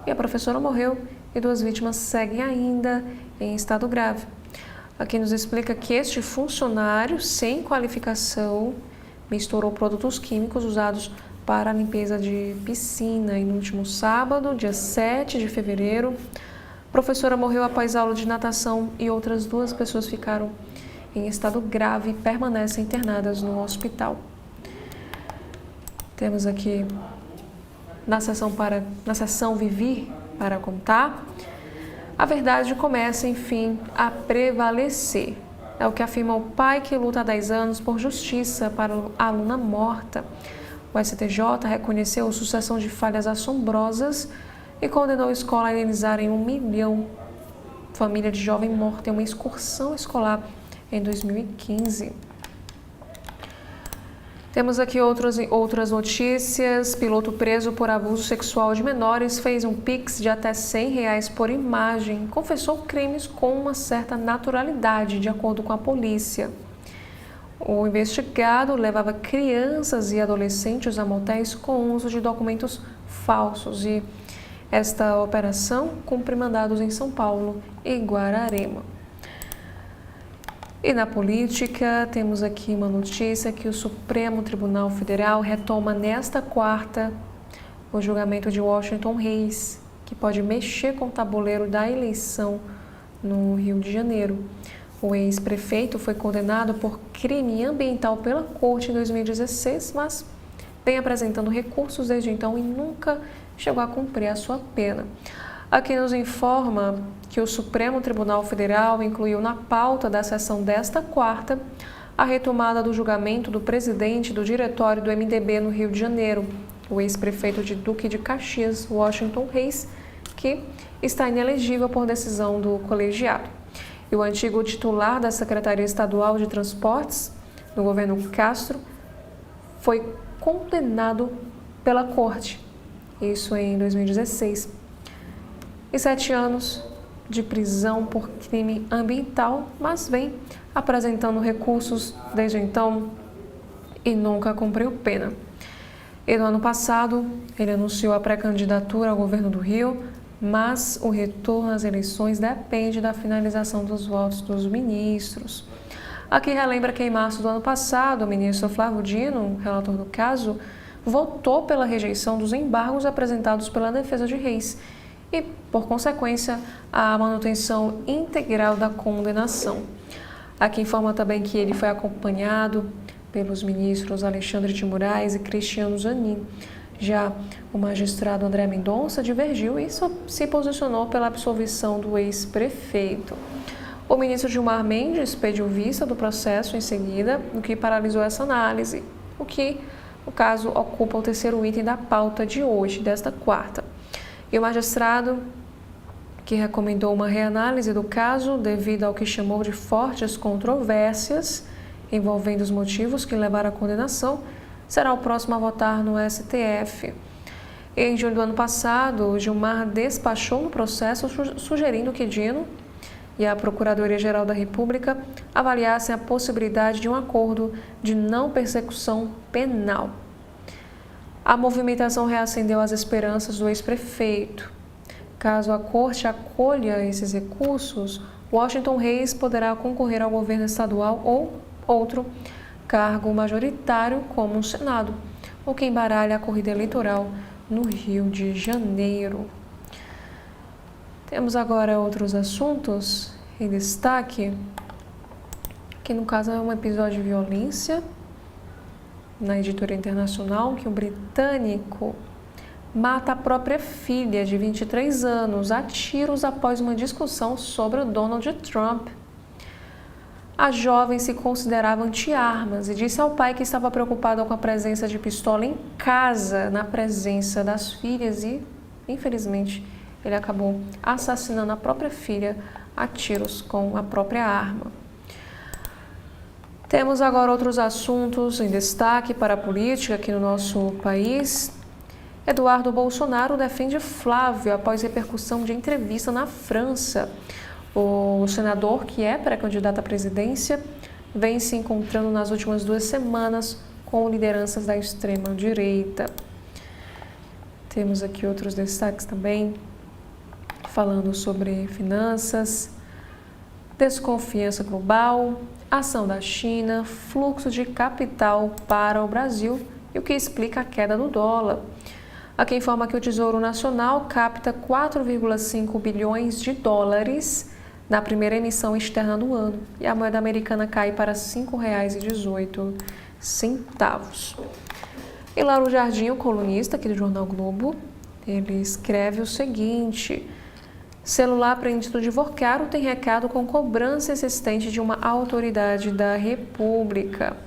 Speaker 1: E a professora morreu e 2 vítimas seguem ainda em estado grave. Aqui nos explica que este funcionário sem qualificação misturou produtos químicos usados para a limpeza de piscina. E no último sábado, dia 7 de fevereiro, a professora morreu após aula de natação e outras 2 pessoas ficaram em estado grave e permanecem internadas no hospital. Temos aqui na seção Vivi para contar. A verdade começa, enfim, a prevalecer. É o que afirma o pai que luta há 10 anos por justiça para a aluna morta. O STJ reconheceu sucessão de falhas assombrosas e condenou a escola a indenizar em 1 milhão família de jovem morta em uma excursão escolar em 2015. Temos aqui outras notícias. Piloto preso por abuso sexual de menores fez um Pix de até R$100 por imagem. Confessou crimes com uma certa naturalidade, de acordo com a polícia. O investigado levava crianças e adolescentes a motéis com uso de documentos falsos e esta operação cumpre mandados em São Paulo e Guararema. E na política, temos aqui uma notícia que o Supremo Tribunal Federal retoma nesta quarta o julgamento de Washington Reis, que pode mexer com o tabuleiro da eleição no Rio de Janeiro. O ex-prefeito foi condenado por crime ambiental pela Corte em 2016, mas vem apresentando recursos desde então e nunca chegou a cumprir a sua pena. Aqui nos informa que o Supremo Tribunal Federal incluiu na pauta da sessão desta quarta a retomada do julgamento do presidente do diretório do MDB no Rio de Janeiro, o ex-prefeito de Duque de Caxias, Washington Reis, que está inelegível por decisão do colegiado. E o antigo titular da Secretaria Estadual de Transportes, do governo Castro, foi condenado pela Corte, isso em 2016. E 7 anos de prisão por crime ambiental, mas vem apresentando recursos desde então e nunca cumpriu pena. E no ano passado, ele anunciou a pré-candidatura ao governo do Rio, mas o retorno às eleições depende da finalização dos votos dos ministros. Aqui relembra que em março do ano passado, o ministro Flávio Dino, relator do caso, votou pela rejeição dos embargos apresentados pela defesa de Reis e, por consequência, a manutenção integral da condenação. Aqui informa também que ele foi acompanhado pelos ministros Alexandre de Moraes e Cristiano Zanin. Já o magistrado André Mendonça divergiu e se posicionou pela absolvição do ex-prefeito. O ministro Gilmar Mendes pediu vista do processo em seguida, o que paralisou essa análise, o caso ocupa o terceiro item da pauta de hoje, desta quarta. E o magistrado que recomendou uma reanálise do caso devido ao que chamou de fortes controvérsias envolvendo os motivos que levaram à condenação, será o próximo a votar no STF. Em julho do ano passado, Gilmar despachou no processo sugerindo que Dino e a Procuradoria-Geral da República avaliassem a possibilidade de um acordo de não persecução penal. A movimentação reacendeu as esperanças do ex-prefeito. Caso a Corte acolha esses recursos, Washington Reis poderá concorrer ao governo estadual ou outro cargo majoritário, como o Senado, o que embaralha a corrida eleitoral no Rio de Janeiro. Temos agora outros assuntos em destaque, que no caso é um episódio de violência na editoria internacional, que um britânico mata a própria filha de 23 anos a tiros após uma discussão sobre o Donald Trump. A jovem se considerava anti-armas e disse ao pai que estava preocupada com a presença de pistola em casa, na presença das filhas, e, infelizmente, ele acabou assassinando a própria filha a tiros com a própria arma. Temos agora outros assuntos em destaque para a política aqui no nosso país. Eduardo Bolsonaro defende Flávio após repercussão de entrevista na França. O senador, que é pré-candidato à presidência, vem se encontrando nas últimas 2 semanas com lideranças da extrema-direita. Temos aqui outros destaques também, falando sobre finanças, desconfiança global, ação da China, fluxo de capital para o Brasil e o que explica a queda do dólar. Aqui informa que o Tesouro Nacional capta 4,5 bilhões de dólares na primeira emissão externa do ano e a moeda americana cai para R$ 5,18. E Lauro Jardim, o colunista aqui do Jornal Globo, ele escreve o seguinte: celular apreendido de Vorcaro tem recado com cobrança existente de uma autoridade da República.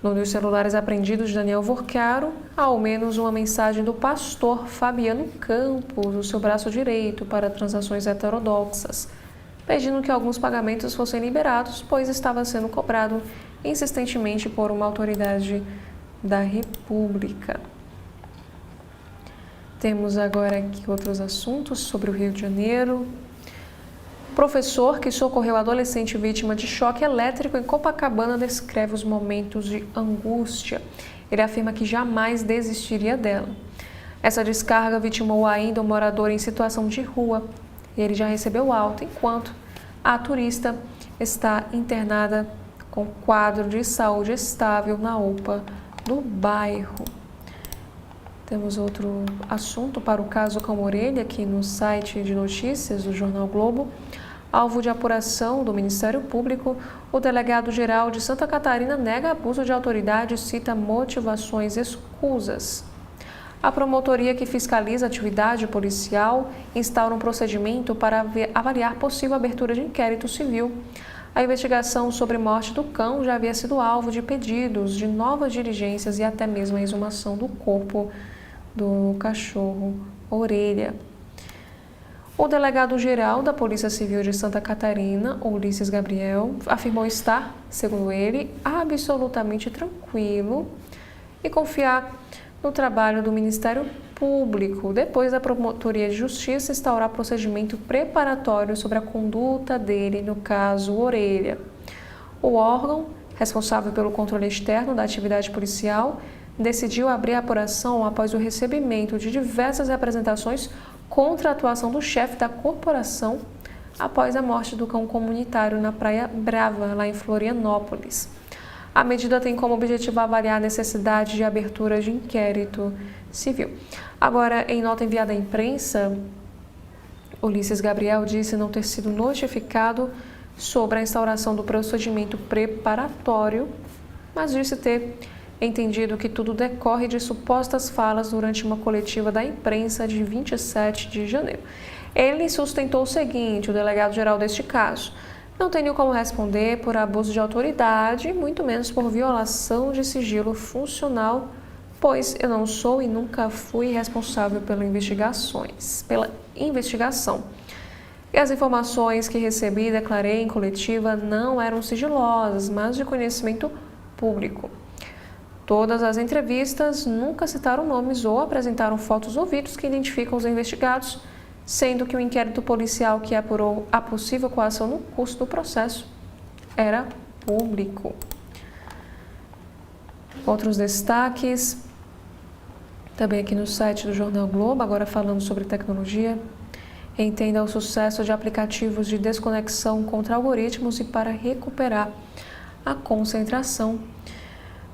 Speaker 1: No dos celulares apreendidos de Daniel Vorcaro, há ao menos uma mensagem do pastor Fabiano Campos, o seu braço direito, para transações heterodoxas, pedindo que alguns pagamentos fossem liberados, pois estava sendo cobrado insistentemente por uma autoridade da República. Temos agora aqui outros assuntos sobre o Rio de Janeiro. Professor que socorreu adolescente vítima de choque elétrico em Copacabana descreve os momentos de angústia. Ele afirma que jamais desistiria dela. Essa descarga vitimou ainda um morador em situação de rua e ele já recebeu alta, enquanto a turista está internada com quadro de saúde estável na UPA do bairro. Temos outro assunto para o caso Cão Orelha aqui no site de notícias do Jornal Globo. Alvo de apuração do Ministério Público, o delegado-geral de Santa Catarina nega abuso de autoridade e cita motivações escusas. A promotoria que fiscaliza a atividade policial instaura um procedimento para avaliar possível abertura de inquérito civil. A investigação sobre morte do cão já havia sido alvo de pedidos de novas diligências e até mesmo a exumação do corpo do cachorro Orelha. O delegado-geral da Polícia Civil de Santa Catarina, Ulisses Gabriel, afirmou estar, segundo ele, absolutamente tranquilo e confiar no trabalho do Ministério Público, depois da Promotoria de Justiça instaurar procedimento preparatório sobre a conduta dele no caso Orelha. O órgão, responsável pelo controle externo da atividade policial, decidiu abrir a apuração após o recebimento de diversas representações contra a atuação do chefe da corporação após a morte do cão comunitário na Praia Brava, lá em Florianópolis. A medida tem como objetivo avaliar a necessidade de abertura de inquérito civil. Agora, em nota enviada à imprensa, Ulisses Gabriel disse não ter sido notificado sobre a instauração do procedimento preparatório, mas disse ter entendido que tudo decorre de supostas falas durante uma coletiva da imprensa de 27 de janeiro. Ele sustentou o seguinte, o delegado-geral deste caso: não tenho como responder por abuso de autoridade, muito menos por violação de sigilo funcional pois eu não sou e nunca fui responsável pela investigação. E as informações que recebi e declarei em coletiva não eram sigilosas, mas de conhecimento público. Todas as entrevistas nunca citaram nomes ou apresentaram fotos ou vídeos que identificam os investigados, sendo que o inquérito policial que apurou a possível coação no curso do processo era público. Outros destaques, também aqui no site do Jornal Globo, agora falando sobre tecnologia. Entenda o sucesso de aplicativos de desconexão contra algoritmos e para recuperar a concentração.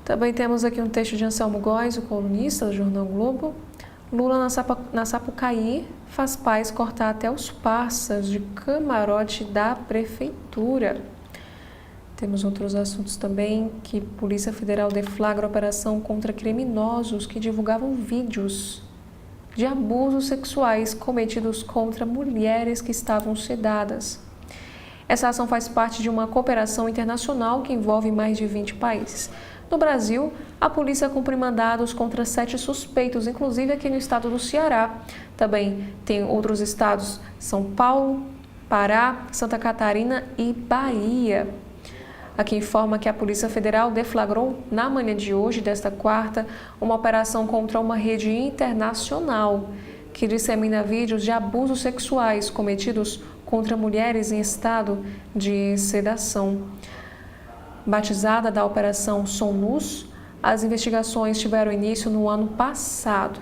Speaker 1: Também temos aqui um texto de Anselmo Góes, o colunista do Jornal Globo. Lula na Sapucaí faz pais cortar até os parças de camarote da prefeitura. Temos outros assuntos também, que Polícia Federal deflagra operação contra criminosos que divulgavam vídeos de abusos sexuais cometidos contra mulheres que estavam sedadas. Essa ação faz parte de uma cooperação internacional que envolve mais de 20 países. No Brasil, a polícia cumpre mandados contra 7 suspeitos, inclusive aqui no estado do Ceará. Também tem outros estados, São Paulo, Pará, Santa Catarina e Bahia. Aqui informa que a Polícia Federal deflagrou, na manhã de hoje, desta quarta, uma operação contra uma rede internacional que dissemina vídeos de abusos sexuais cometidos contra mulheres em estado de sedação. Batizada da Operação Som Luz, as investigações tiveram início no ano passado.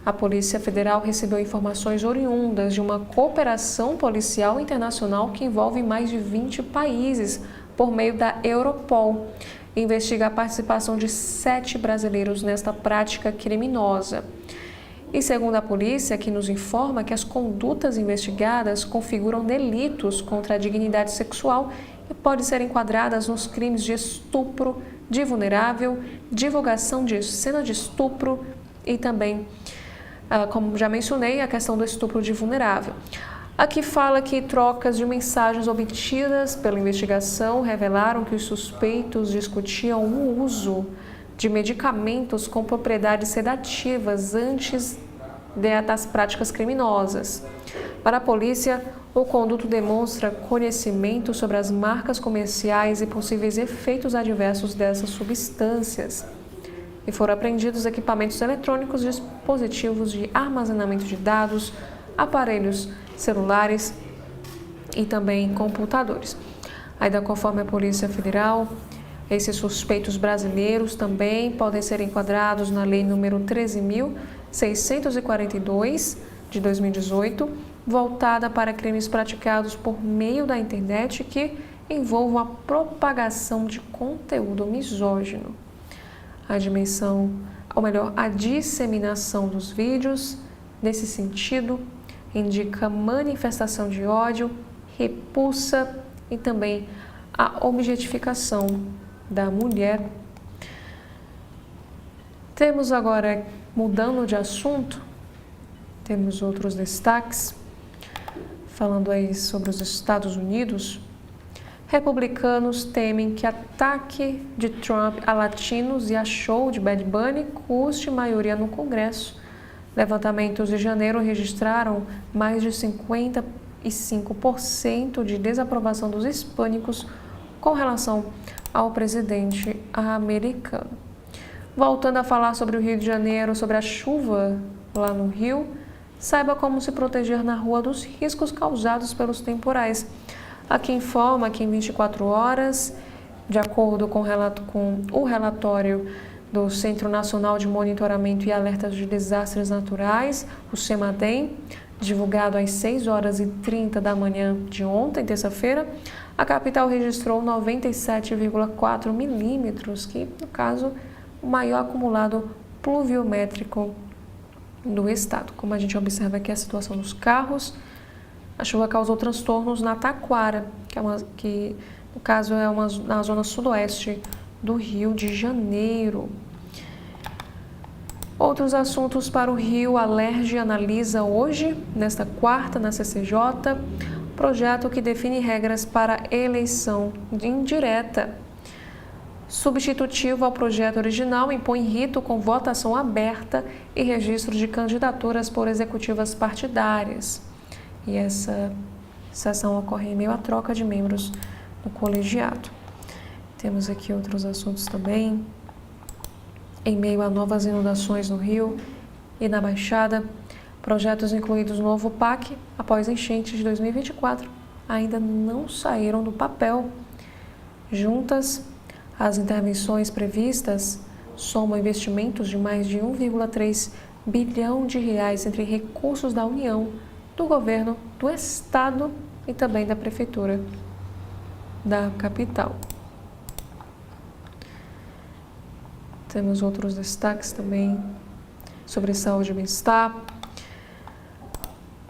Speaker 1: A Polícia Federal recebeu informações oriundas de uma cooperação policial internacional que envolve mais de 20 países por meio da Europol. Investiga a participação de 7 brasileiros nesta prática criminosa. E segundo a polícia, que nos informa que as condutas investigadas configuram delitos contra a dignidade sexual e podem ser enquadradas nos crimes de estupro de vulnerável, divulgação de cena de estupro e também, como já mencionei, a questão do estupro de vulnerável. Aqui fala que trocas de mensagens obtidas pela investigação revelaram que os suspeitos discutiam o uso de medicamentos com propriedades sedativas antes das práticas criminosas. Para a polícia, o conduto demonstra conhecimento sobre as marcas comerciais e possíveis efeitos adversos dessas substâncias. E foram apreendidos equipamentos eletrônicos, dispositivos de armazenamento de dados, aparelhos celulares e também computadores. Ainda conforme a Polícia Federal, esses suspeitos brasileiros também podem ser enquadrados na Lei número 13.642 de 2018, voltada para crimes praticados por meio da internet que envolvam a propagação de conteúdo misógino. A disseminação dos vídeos, nesse sentido, indica manifestação de ódio, repulsa e também a objetificação da mulher. Temos agora, mudando de assunto, temos outros destaques, falando aí sobre os Estados Unidos. Republicanos temem que ataque de Trump a latinos e a show de Bad Bunny custe maioria no Congresso. Levantamentos de janeiro registraram mais de 55% de desaprovação dos hispânicos com relação ao presidente americano. Voltando a falar sobre o Rio de Janeiro, sobre a chuva lá no Rio, saiba como se proteger na rua dos riscos causados pelos temporais. Aqui informa que em 24 horas, de acordo com o relatório do Centro Nacional de Monitoramento e Alertas de Desastres Naturais, o CEMADEM, divulgado às 6h30 da manhã de ontem, terça-feira, a capital registrou 97,4 milímetros, que, no caso, o maior acumulado pluviométrico do estado. Como a gente observa aqui a situação dos carros, a chuva causou transtornos na Taquara, que no caso é na zona sudoeste do Rio de Janeiro. Outros assuntos para o Rio. A LERJ analisa hoje, nesta quarta, na CCJ, projeto que define regras para eleição indireta. substitutivo ao projeto original, impõe rito com votação aberta e registro de candidaturas por executivas partidárias. E essa sessão ocorre em meio à troca de membros do colegiado. Temos aqui outros assuntos também. Em meio a novas inundações no Rio e na Baixada, projetos incluídos no novo PAC após enchentes de 2024 ainda não saíram do papel. Juntas, as intervenções previstas somam investimentos de mais de 1,3 bilhão de reais entre recursos da União, do governo, do Estado e também da Prefeitura da capital. Temos outros destaques também sobre saúde e bem-estar.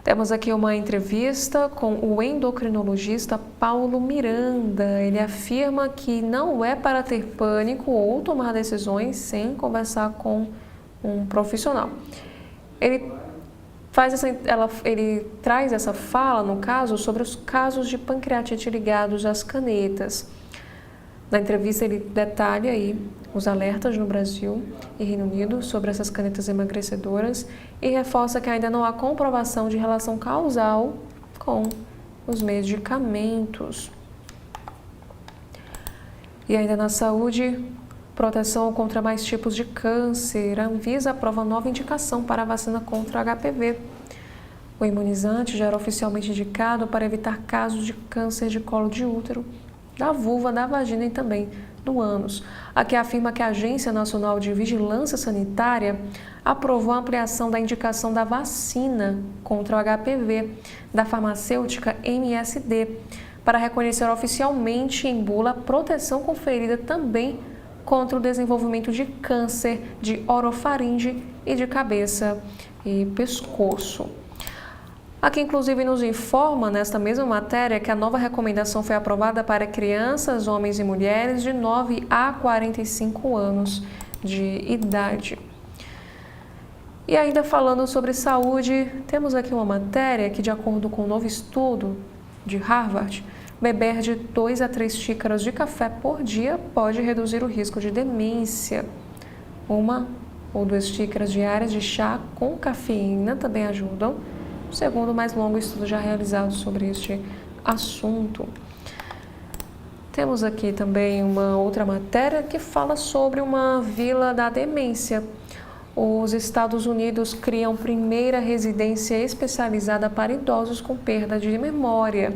Speaker 1: Temos aqui uma entrevista com o endocrinologista Paulo Miranda. Ele afirma que não é para ter pânico ou tomar decisões sem conversar com um profissional. Ele traz essa fala, no caso, sobre os casos de pancreatite ligados às canetas. Na entrevista, ele detalha aí os alertas no Brasil e Reino Unido sobre essas canetas emagrecedoras e reforça que ainda não há comprovação de relação causal com os medicamentos. E ainda na saúde, proteção contra mais tipos de câncer. A Anvisa aprova nova indicação para a vacina contra HPV. O imunizante já era oficialmente indicado para evitar casos de câncer de colo de útero, da vulva, da vagina e também do ânus. Aqui afirma que a Agência Nacional de Vigilância Sanitária aprovou a ampliação da indicação da vacina contra o HPV da farmacêutica MSD para reconhecer oficialmente em bula a proteção conferida também contra o desenvolvimento de câncer de orofaringe e de cabeça e pescoço. Aqui, inclusive, nos informa, nesta mesma matéria, que a nova recomendação foi aprovada para crianças, homens e mulheres de 9 a 45 anos de idade. E ainda falando sobre saúde, temos aqui uma matéria que, de acordo com um novo estudo de Harvard, beber de 2 a 3 xícaras de café por dia pode reduzir o risco de demência. 1 ou 2 xícaras diárias de chá com cafeína também ajudam, segundo o mais longo estudo já realizado sobre este assunto. Temos aqui também uma outra matéria que fala sobre uma vila da demência. Os Estados Unidos criam primeira residência especializada para idosos com perda de memória.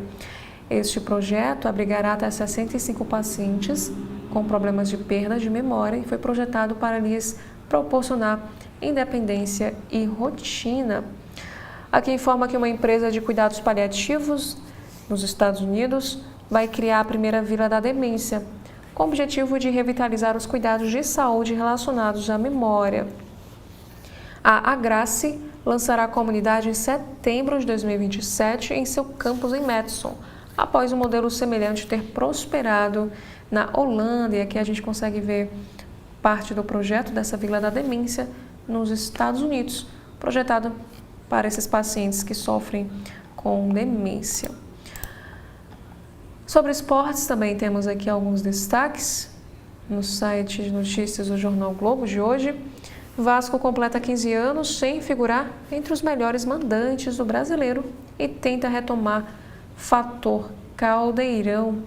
Speaker 1: Este projeto abrigará até 65 pacientes com problemas de perda de memória e foi projetado para lhes proporcionar independência e rotina. Aqui informa que uma empresa de cuidados paliativos nos Estados Unidos vai criar a primeira vila da demência, com o objetivo de revitalizar os cuidados de saúde relacionados à memória. A Agrace lançará a comunidade em setembro de 2027 em seu campus em Madison, após um modelo semelhante ter prosperado na Holanda. E aqui a gente consegue ver parte do projeto dessa Vila da Demência nos Estados Unidos, projetado para esses pacientes que sofrem com demência. Sobre esportes, também temos aqui alguns destaques no site de notícias do Jornal Globo de hoje. Vasco completa 15 anos sem figurar entre os melhores mandantes do Brasileiro e tenta retomar fator Caldeirão.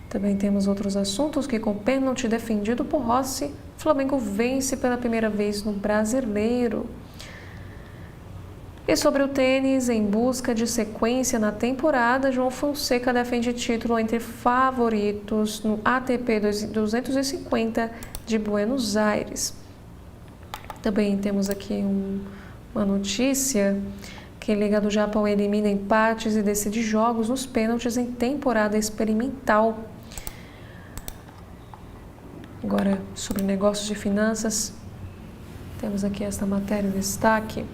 Speaker 1: Também temos outros assuntos que, com pênalti defendido por Rossi, Flamengo vence pela primeira vez no Brasileiro. E sobre o tênis, em busca de sequência na temporada, João Fonseca defende título entre favoritos no ATP 250 de Buenos Aires. Também temos aqui uma notícia que Liga do Japão elimina empates e decide jogos nos pênaltis em temporada experimental. Agora, sobre negócios de finanças, temos aqui esta matéria em destaque.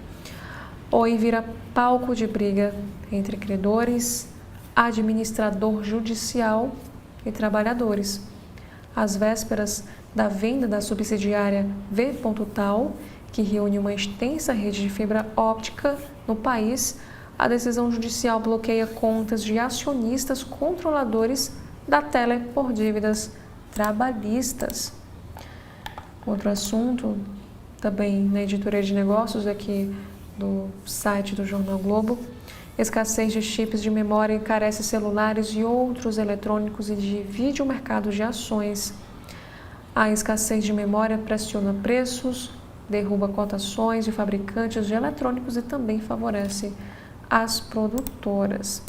Speaker 1: Oi vira palco de briga entre credores, administrador judicial e trabalhadores. Às vésperas da venda da subsidiária V.Tal, que reúne uma extensa rede de fibra óptica no país, a decisão judicial bloqueia contas de acionistas controladores da Tele por dívidas trabalhistas. Outro assunto, também na editoria de negócios aqui do site do Jornal Globo: escassez de chips de memória encarece celulares e outros eletrônicos e divide o mercado de ações. A escassez de memória pressiona preços, derruba cotações de fabricantes de eletrônicos e também favorece as produtoras.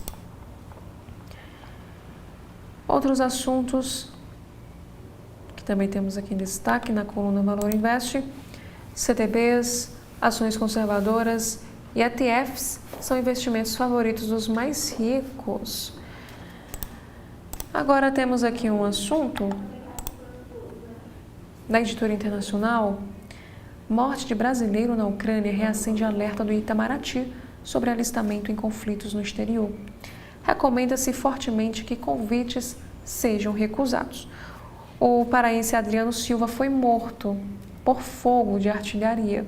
Speaker 1: Outros assuntos que também temos aqui em destaque na coluna Valor Invest: CDBs, ações conservadoras e ETFs são investimentos favoritos dos mais ricos. Agora temos aqui um assunto da editoria internacional: morte de brasileiro na Ucrânia reacende alerta do Itamaraty sobre alistamento em conflitos no exterior. Recomenda-se fortemente que convites sejam recusados. O paraense Adriano Silva foi morto por fogo de artilharia.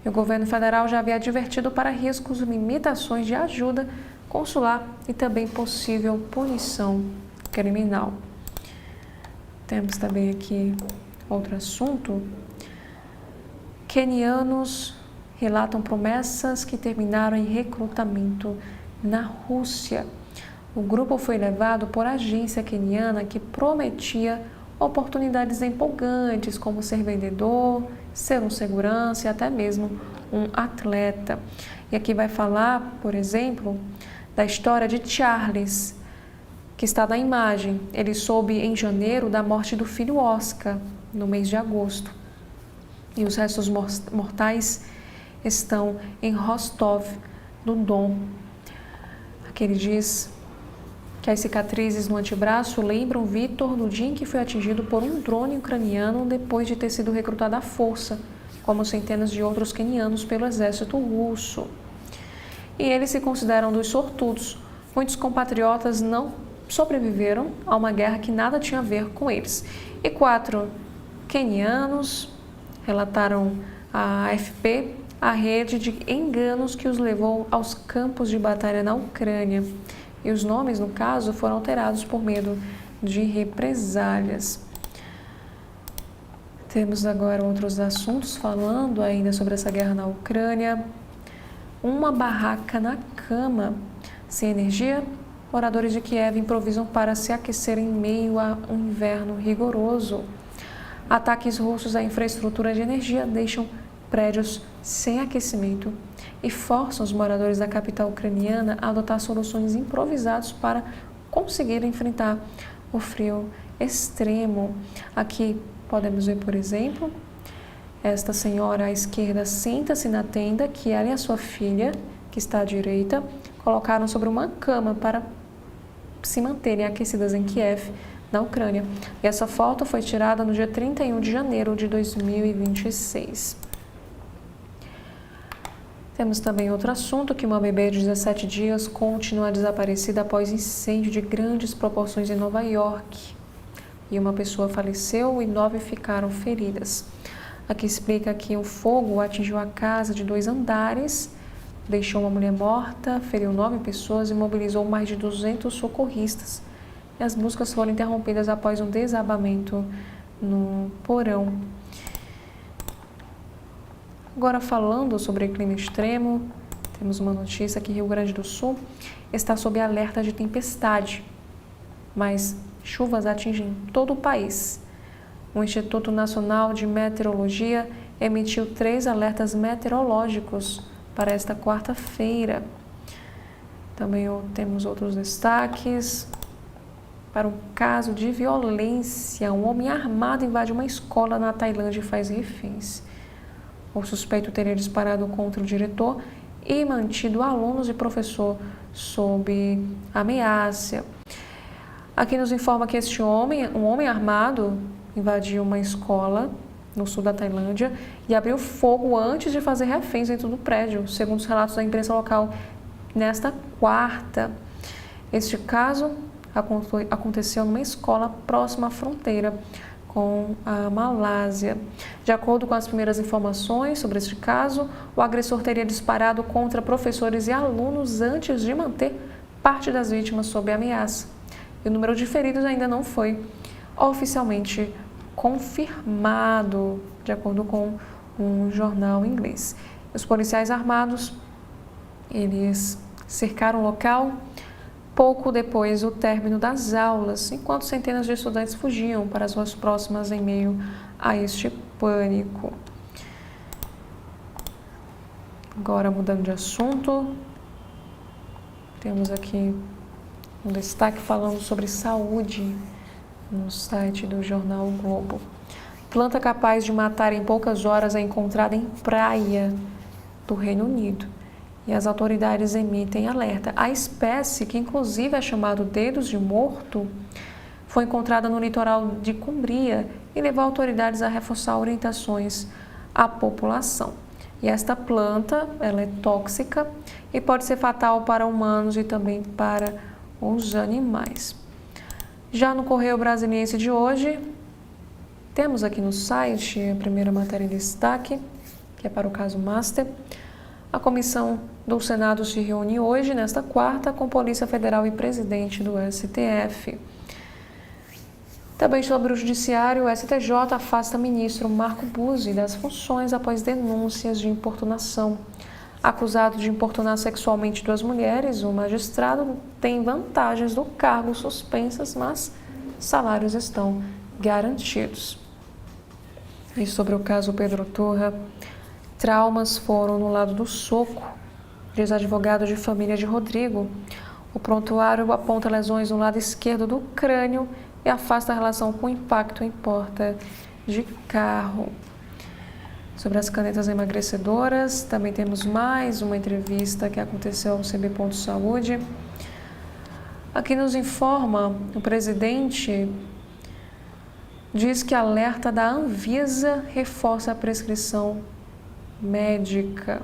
Speaker 1: E o governo federal já havia advertido para riscos, limitações de ajuda consular e também possível punição criminal. Temos também aqui outro assunto: quenianos relatam promessas que terminaram em recrutamento na Rússia. O grupo foi levado por agência queniana que prometia oportunidades empolgantes, como ser vendedor, ser um segurança e até mesmo um atleta. E aqui vai falar, por exemplo, da história de Charles, que está na imagem. Ele soube em janeiro da morte do filho Oscar, no mês de agosto. E os restos mortais estão em Rostov, no Don. Aqui ele diz que as cicatrizes no antebraço lembram Vitor no dia em que foi atingido por um drone ucraniano depois de ter sido recrutado à força, como centenas de outros quenianos, pelo exército russo. E eles se consideram dos sortudos. Muitos compatriotas não sobreviveram a uma guerra que nada tinha a ver com eles. E 4 quenianos relataram à AFP a rede de enganos que os levou aos campos de batalha na Ucrânia. E os nomes, no caso, foram alterados por medo de represálias. Temos agora outros assuntos falando ainda sobre essa guerra na Ucrânia. Uma barraca na cama. Sem energia, moradores de Kiev improvisam para se aquecer em meio a um inverno rigoroso. Ataques russos à infraestrutura de energia deixam prédios sem aquecimento e forçam os moradores da capital ucraniana a adotar soluções improvisadas para conseguir enfrentar o frio extremo. Aqui podemos ver, por exemplo, esta senhora à esquerda senta-se na tenda que ela e a sua filha, que está à direita, colocaram sobre uma cama para se manterem aquecidas em Kiev, na Ucrânia. E essa foto foi tirada no dia 31 de janeiro de 2026. Temos também outro assunto, que uma bebê de 17 dias continua desaparecida após incêndio de grandes proporções em Nova York. E uma pessoa faleceu e 9 ficaram feridas. Aqui explica que o fogo atingiu a casa de 2 andares, deixou uma mulher morta, feriu 9 pessoas e mobilizou mais de 200 socorristas. E as buscas foram interrompidas após um desabamento no porão. Agora, falando sobre clima extremo, temos uma notícia que Rio Grande do Sul está sob alerta de tempestade, mas chuvas atingem todo o país. O Instituto Nacional de Meteorologia emitiu 3 alertas meteorológicos para esta quarta-feira. Também temos outros destaques. Para um caso de violência, um homem armado invade uma escola na Tailândia e faz reféns. O suspeito teria disparado contra o diretor e mantido alunos e professor sob ameaça. Aqui nos informa que um homem armado, invadiu uma escola no sul da Tailândia e abriu fogo antes de fazer reféns dentro do prédio, segundo os relatos da imprensa local nesta quarta. Este caso aconteceu numa escola próxima à fronteira com a Malásia. De acordo com as primeiras informações sobre este caso, o agressor teria disparado contra professores e alunos antes de manter parte das vítimas sob ameaça. E o número de feridos ainda não foi oficialmente confirmado, de acordo com um jornal inglês. Os policiais armados, eles cercaram o local pouco depois do término das aulas, enquanto centenas de estudantes fugiam para as ruas próximas em meio a este pânico. Agora, mudando de assunto, temos aqui um destaque falando sobre saúde no site do jornal o Globo. Planta capaz de matar em poucas horas é encontrada em praia do Reino Unido e as autoridades emitem alerta. A espécie, que inclusive é chamada dedos de morto, foi encontrada no litoral de Cumbria e levou autoridades a reforçar orientações à população. E esta planta, ela é tóxica e pode ser fatal para humanos e também para os animais. Já no Correio Brasiliense de hoje, temos aqui no site a primeira matéria em destaque, que é para o caso Master. A comissão do Senado se reúne hoje, nesta quarta, com Polícia Federal e presidente do STF. Também sobre o Judiciário, o STJ afasta ministro Marco Buzzi das funções após denúncias de importunação. Acusado de importunar sexualmente duas mulheres, o magistrado tem vantagens do cargo suspensas, mas salários estão garantidos. E sobre o caso Pedro Turra, traumas foram no lado do soco, diz advogado de família de Rodrigo. O prontuário aponta lesões no lado esquerdo do crânio e afasta a relação com o impacto em porta de carro. Sobre as canetas emagrecedoras, também temos mais uma entrevista que aconteceu ao CB Ponto Saúde. Aqui nos informa o presidente, diz que alerta da Anvisa reforça a prescrição médica.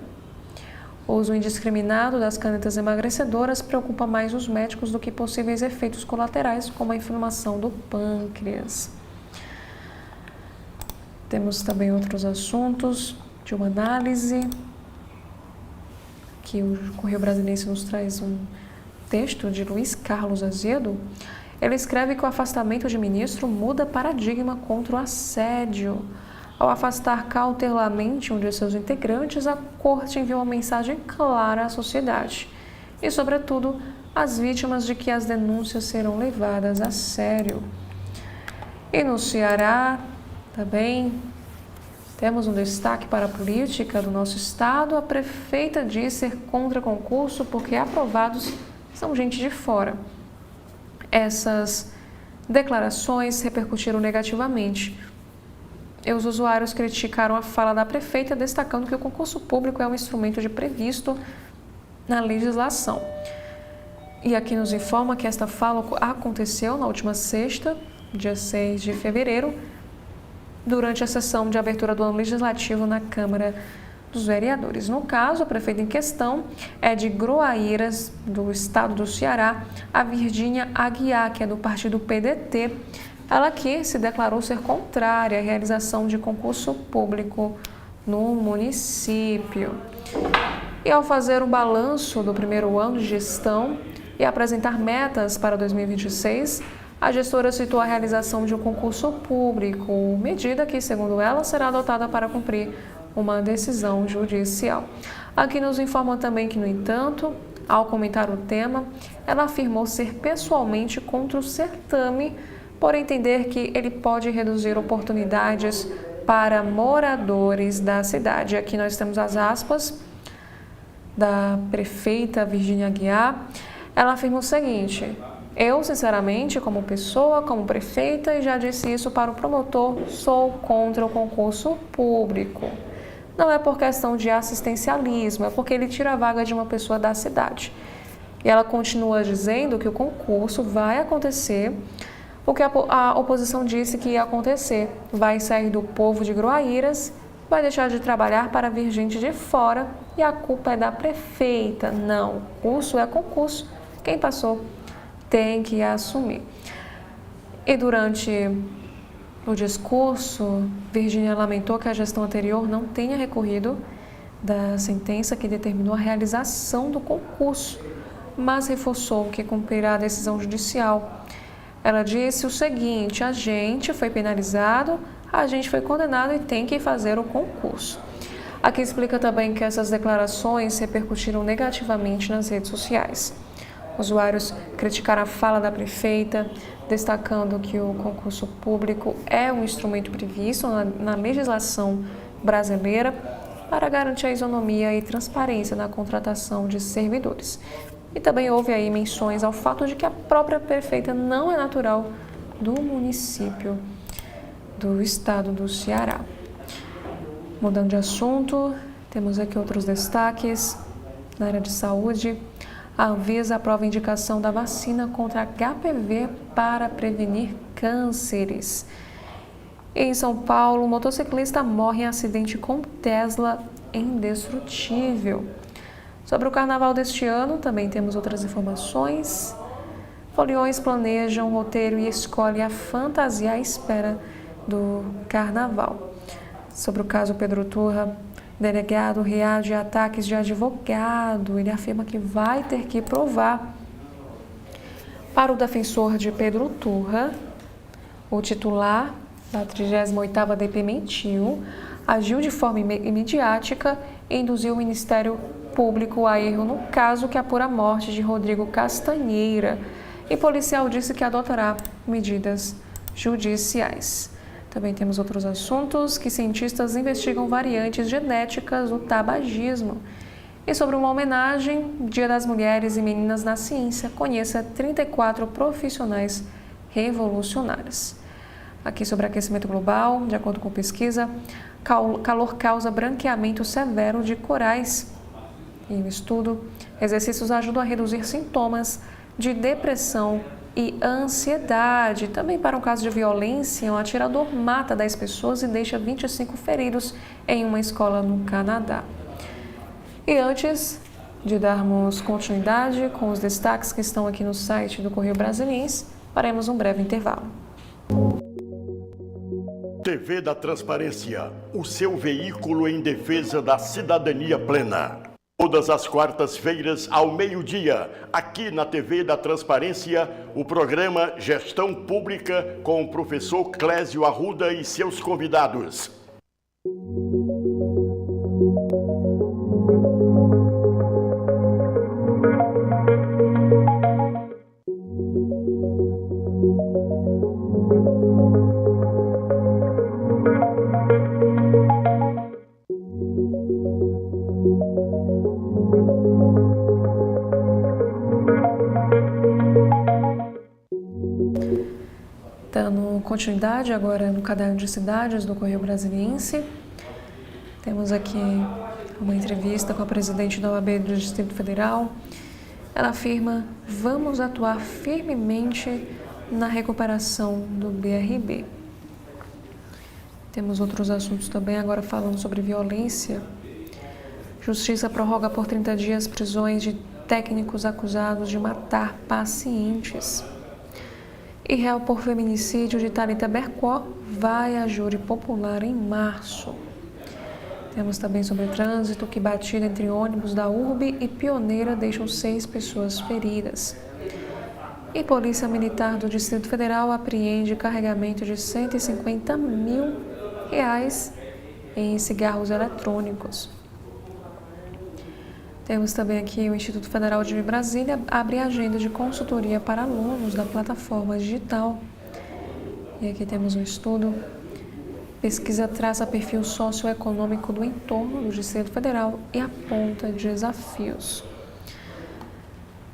Speaker 1: O uso indiscriminado das canetas emagrecedoras preocupa mais os médicos do que possíveis efeitos colaterais, como a inflamação do pâncreas. Temos também outros assuntos de uma análise, que o Correio Brasiliense nos traz um texto de Luiz Carlos Azedo. Ele escreve que o afastamento de ministro muda paradigma contra o assédio. Ao afastar cautelarmente um de seus integrantes, a Corte enviou uma mensagem clara à sociedade e, sobretudo, às vítimas de que as denúncias serão levadas a sério. E no Ceará, também temos um destaque para a política do nosso estado. A prefeita diz ser contra concurso porque aprovados são gente de fora. Essas declarações repercutiram negativamente. E os usuários criticaram a fala da prefeita, destacando que o concurso público é um instrumento previsto na legislação. E aqui nos informa que esta fala aconteceu na última sexta, dia 6 de fevereiro, durante a sessão de abertura do ano legislativo na Câmara dos Vereadores. No caso, a prefeita em questão é de Groaíras, do estado do Ceará, a Virgínia Aguiar, que é do partido PDT, ela que se declarou ser contrária à realização de concurso público no município. E ao fazer um balanço do primeiro ano de gestão e apresentar metas para 2026, a gestora citou a realização de um concurso público, medida que, segundo ela, será adotada para cumprir uma decisão judicial. Aqui nos informam também que, no entanto, ao comentar o tema, ela afirmou ser pessoalmente contra o certame, por entender que ele pode reduzir oportunidades para moradores da cidade. Aqui nós temos as aspas da prefeita Virgínia Aguiar. Ela afirma o seguinte: eu, sinceramente, como pessoa, como prefeita, e já disse isso para o promotor, sou contra o concurso público. Não é por questão de assistencialismo, é porque ele tira a vaga de uma pessoa da cidade. E ela continua dizendo que o concurso vai acontecer, o que a oposição disse que ia acontecer. Vai sair do povo de Groaíras, vai deixar de trabalhar para vir gente de fora e a culpa é da prefeita. Não, concurso é concurso. Quem passou tem que assumir. E durante o discurso, Virgínia lamentou que a gestão anterior não tenha recorrido da sentença que determinou a realização do concurso, mas reforçou que cumprirá a decisão judicial. Ela disse o seguinte: a gente foi penalizado, a gente foi condenado e tem que fazer o concurso. Aqui explica também que essas declarações repercutiram negativamente nas redes sociais. Usuários criticaram a fala da prefeita, destacando que o concurso público é um instrumento previsto na legislação brasileira para garantir a isonomia e transparência na contratação de servidores. E também houve aí menções ao fato de que a própria prefeita não é natural do município do estado do Ceará. Mudando de assunto, temos aqui outros destaques na área de saúde. A Anvisa aprova a indicação da vacina contra HPV para prevenir cânceres. Em São Paulo, um motociclista morre em acidente com Tesla indestrutível. Sobre o carnaval deste ano, também temos outras informações. Foliões planejam um roteiro e escolhem a fantasia à espera do carnaval. Sobre o caso Pedro Turra, delegado reage a ataques de advogado. Ele afirma que vai ter que provar. Para o defensor de Pedro Turra, o titular da 38ª DP mentiu, agiu de forma imediática e induziu o Ministério Público a erro no caso que apura a morte de Rodrigo Castanheira. E policial disse que adotará medidas judiciais. Também temos outros assuntos, que cientistas investigam variantes genéticas do tabagismo. E sobre uma homenagem, Dia das Mulheres e Meninas na Ciência, conheça 34 profissionais revolucionários. Aqui sobre aquecimento global, de acordo com pesquisa, calor causa branqueamento severo de corais. Em um estudo, exercícios ajudam a reduzir sintomas de depressão e ansiedade. Também para um caso de violência, um atirador mata 10 pessoas e deixa 25 feridos em uma escola no Canadá. E antes de darmos continuidade com os destaques que estão aqui no site do Correio Brasiliense, faremos um breve intervalo.
Speaker 2: TV da Transparência, o seu veículo em defesa da cidadania plena. Todas as quartas-feiras, ao meio-dia, aqui na TV da Transparência, o programa Gestão Pública com o professor Clésio Arruda e seus convidados.
Speaker 1: Dando continuidade agora no caderno de cidades do Correio Brasiliense, temos aqui uma entrevista com a presidente da OAB do Distrito Federal. Ela afirma: vamos atuar firmemente na recuperação do BRB. Temos outros assuntos também, agora falando sobre violência. Justiça prorroga por 30 dias prisões de técnicos acusados de matar pacientes. E réu por feminicídio de Thalita Bercó vai a júri popular em março. Temos também sobre o trânsito, que batida entre ônibus da URB e Pioneira deixam 6 pessoas feridas. E Polícia Militar do Distrito Federal apreende carregamento de R$150 mil em cigarros eletrônicos. Temos também aqui o Instituto Federal de Brasília abre agenda de consultoria para alunos da plataforma digital. E aqui temos um estudo. Pesquisa traça perfil socioeconômico do entorno do Distrito Federal e aponta desafios.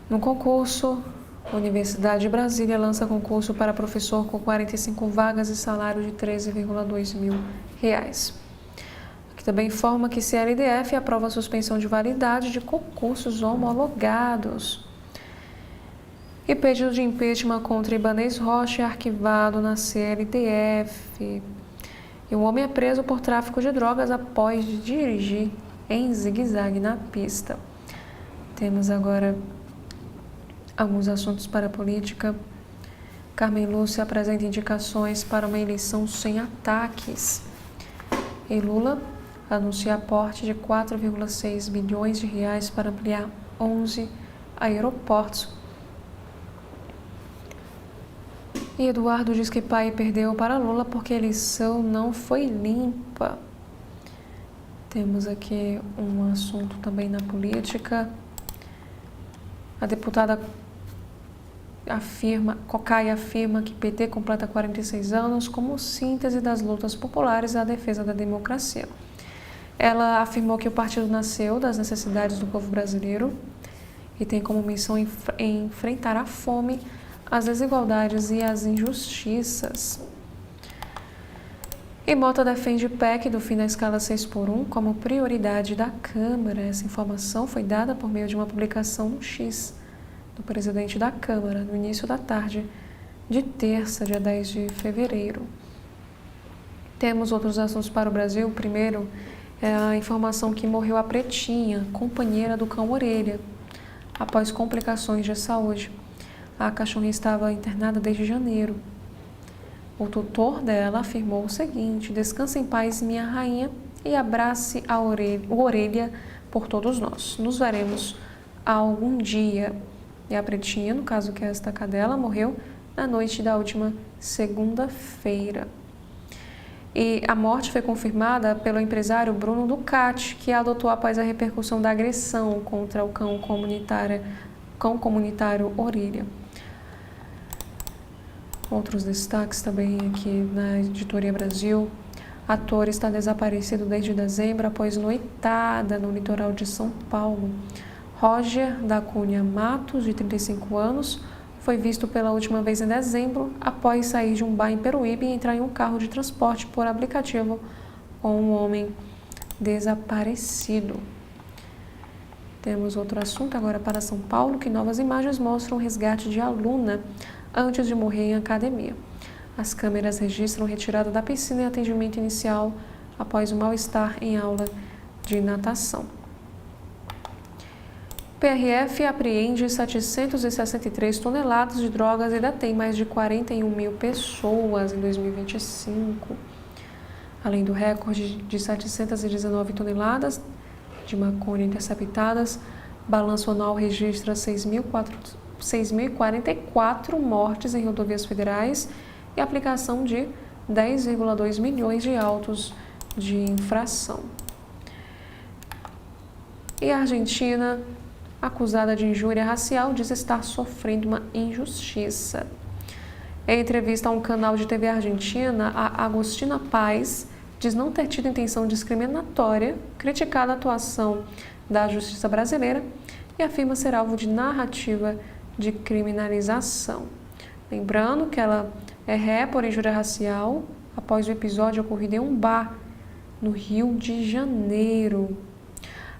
Speaker 1: No concurso, a Universidade de Brasília lança concurso para professor com 45 vagas e salário de R$13,2 mil. Aqui também informa que CLDF aprova a suspensão de validade de concursos homologados. E pedido de impeachment contra Ibanez Rocha é arquivado na CLDF. E um homem é preso por tráfico de drogas após dirigir em zigue-zague na pista. Temos agora alguns assuntos para a política. Carmen Lúcia apresenta indicações para uma eleição sem ataques. E Lula anuncia aporte de R$4,6 bilhões para ampliar 11 aeroportos. E Eduardo diz que pai perdeu para Lula porque a eleição não foi limpa. Temos aqui um assunto também na política. A deputada Cocai afirma que PT completa 46 anos como síntese das lutas populares à defesa da democracia. Ela afirmou que o partido nasceu das necessidades do povo brasileiro e tem como missão enfrentar a fome, as desigualdades e as injustiças. E Mota defende PEC do fim da escala 6x1 como prioridade da Câmara. Essa informação foi dada por meio de uma publicação no X do presidente da Câmara, no início da tarde de terça, dia 10 de fevereiro. Temos outros assuntos para o Brasil. Primeiro, é a informação que morreu a Pretinha, companheira do cão Orelha, após complicações de saúde. A cachorrinha estava internada desde janeiro. O tutor dela afirmou o seguinte: descanse em paz, minha rainha, e abrace o Orelha por todos nós. Nos veremos algum dia. E a Pretinha, no caso que é esta cadela, morreu na noite da última segunda-feira. E a morte foi confirmada pelo empresário Bruno Ducati, que a adotou após a repercussão da agressão contra o cão comunitário Orelha. Outros destaques também aqui na Editoria Brasil. Ator está desaparecido desde dezembro após noitada no litoral de São Paulo. Roger da Cunha Matos, de 35 anos, foi visto pela última vez em dezembro após sair de um bar em Peruíbe e entrar em um carro de transporte por aplicativo com um homem desaparecido. Temos outro assunto agora para São Paulo, que novas imagens mostram o resgate de aluna antes de morrer em academia. As câmeras registram retirada da piscina e atendimento inicial após o mal-estar em aula de natação. PRF apreende 763 toneladas de drogas e detém mais de 41 mil pessoas em 2025. Além do recorde de 719 toneladas de maconha interceptadas, balanço anual registra 6.044 mortes em rodovias federais e aplicação de 10,2 milhões de autos de infração. E a Argentina, acusada de injúria racial, diz estar sofrendo uma injustiça. Em entrevista a um canal de TV argentina, a Agustina Paz diz não ter tido intenção discriminatória, criticado a atuação da justiça brasileira e afirma ser alvo de narrativa de criminalização. Lembrando que ela é ré por injúria racial após o episódio ocorrido em um bar no Rio de Janeiro.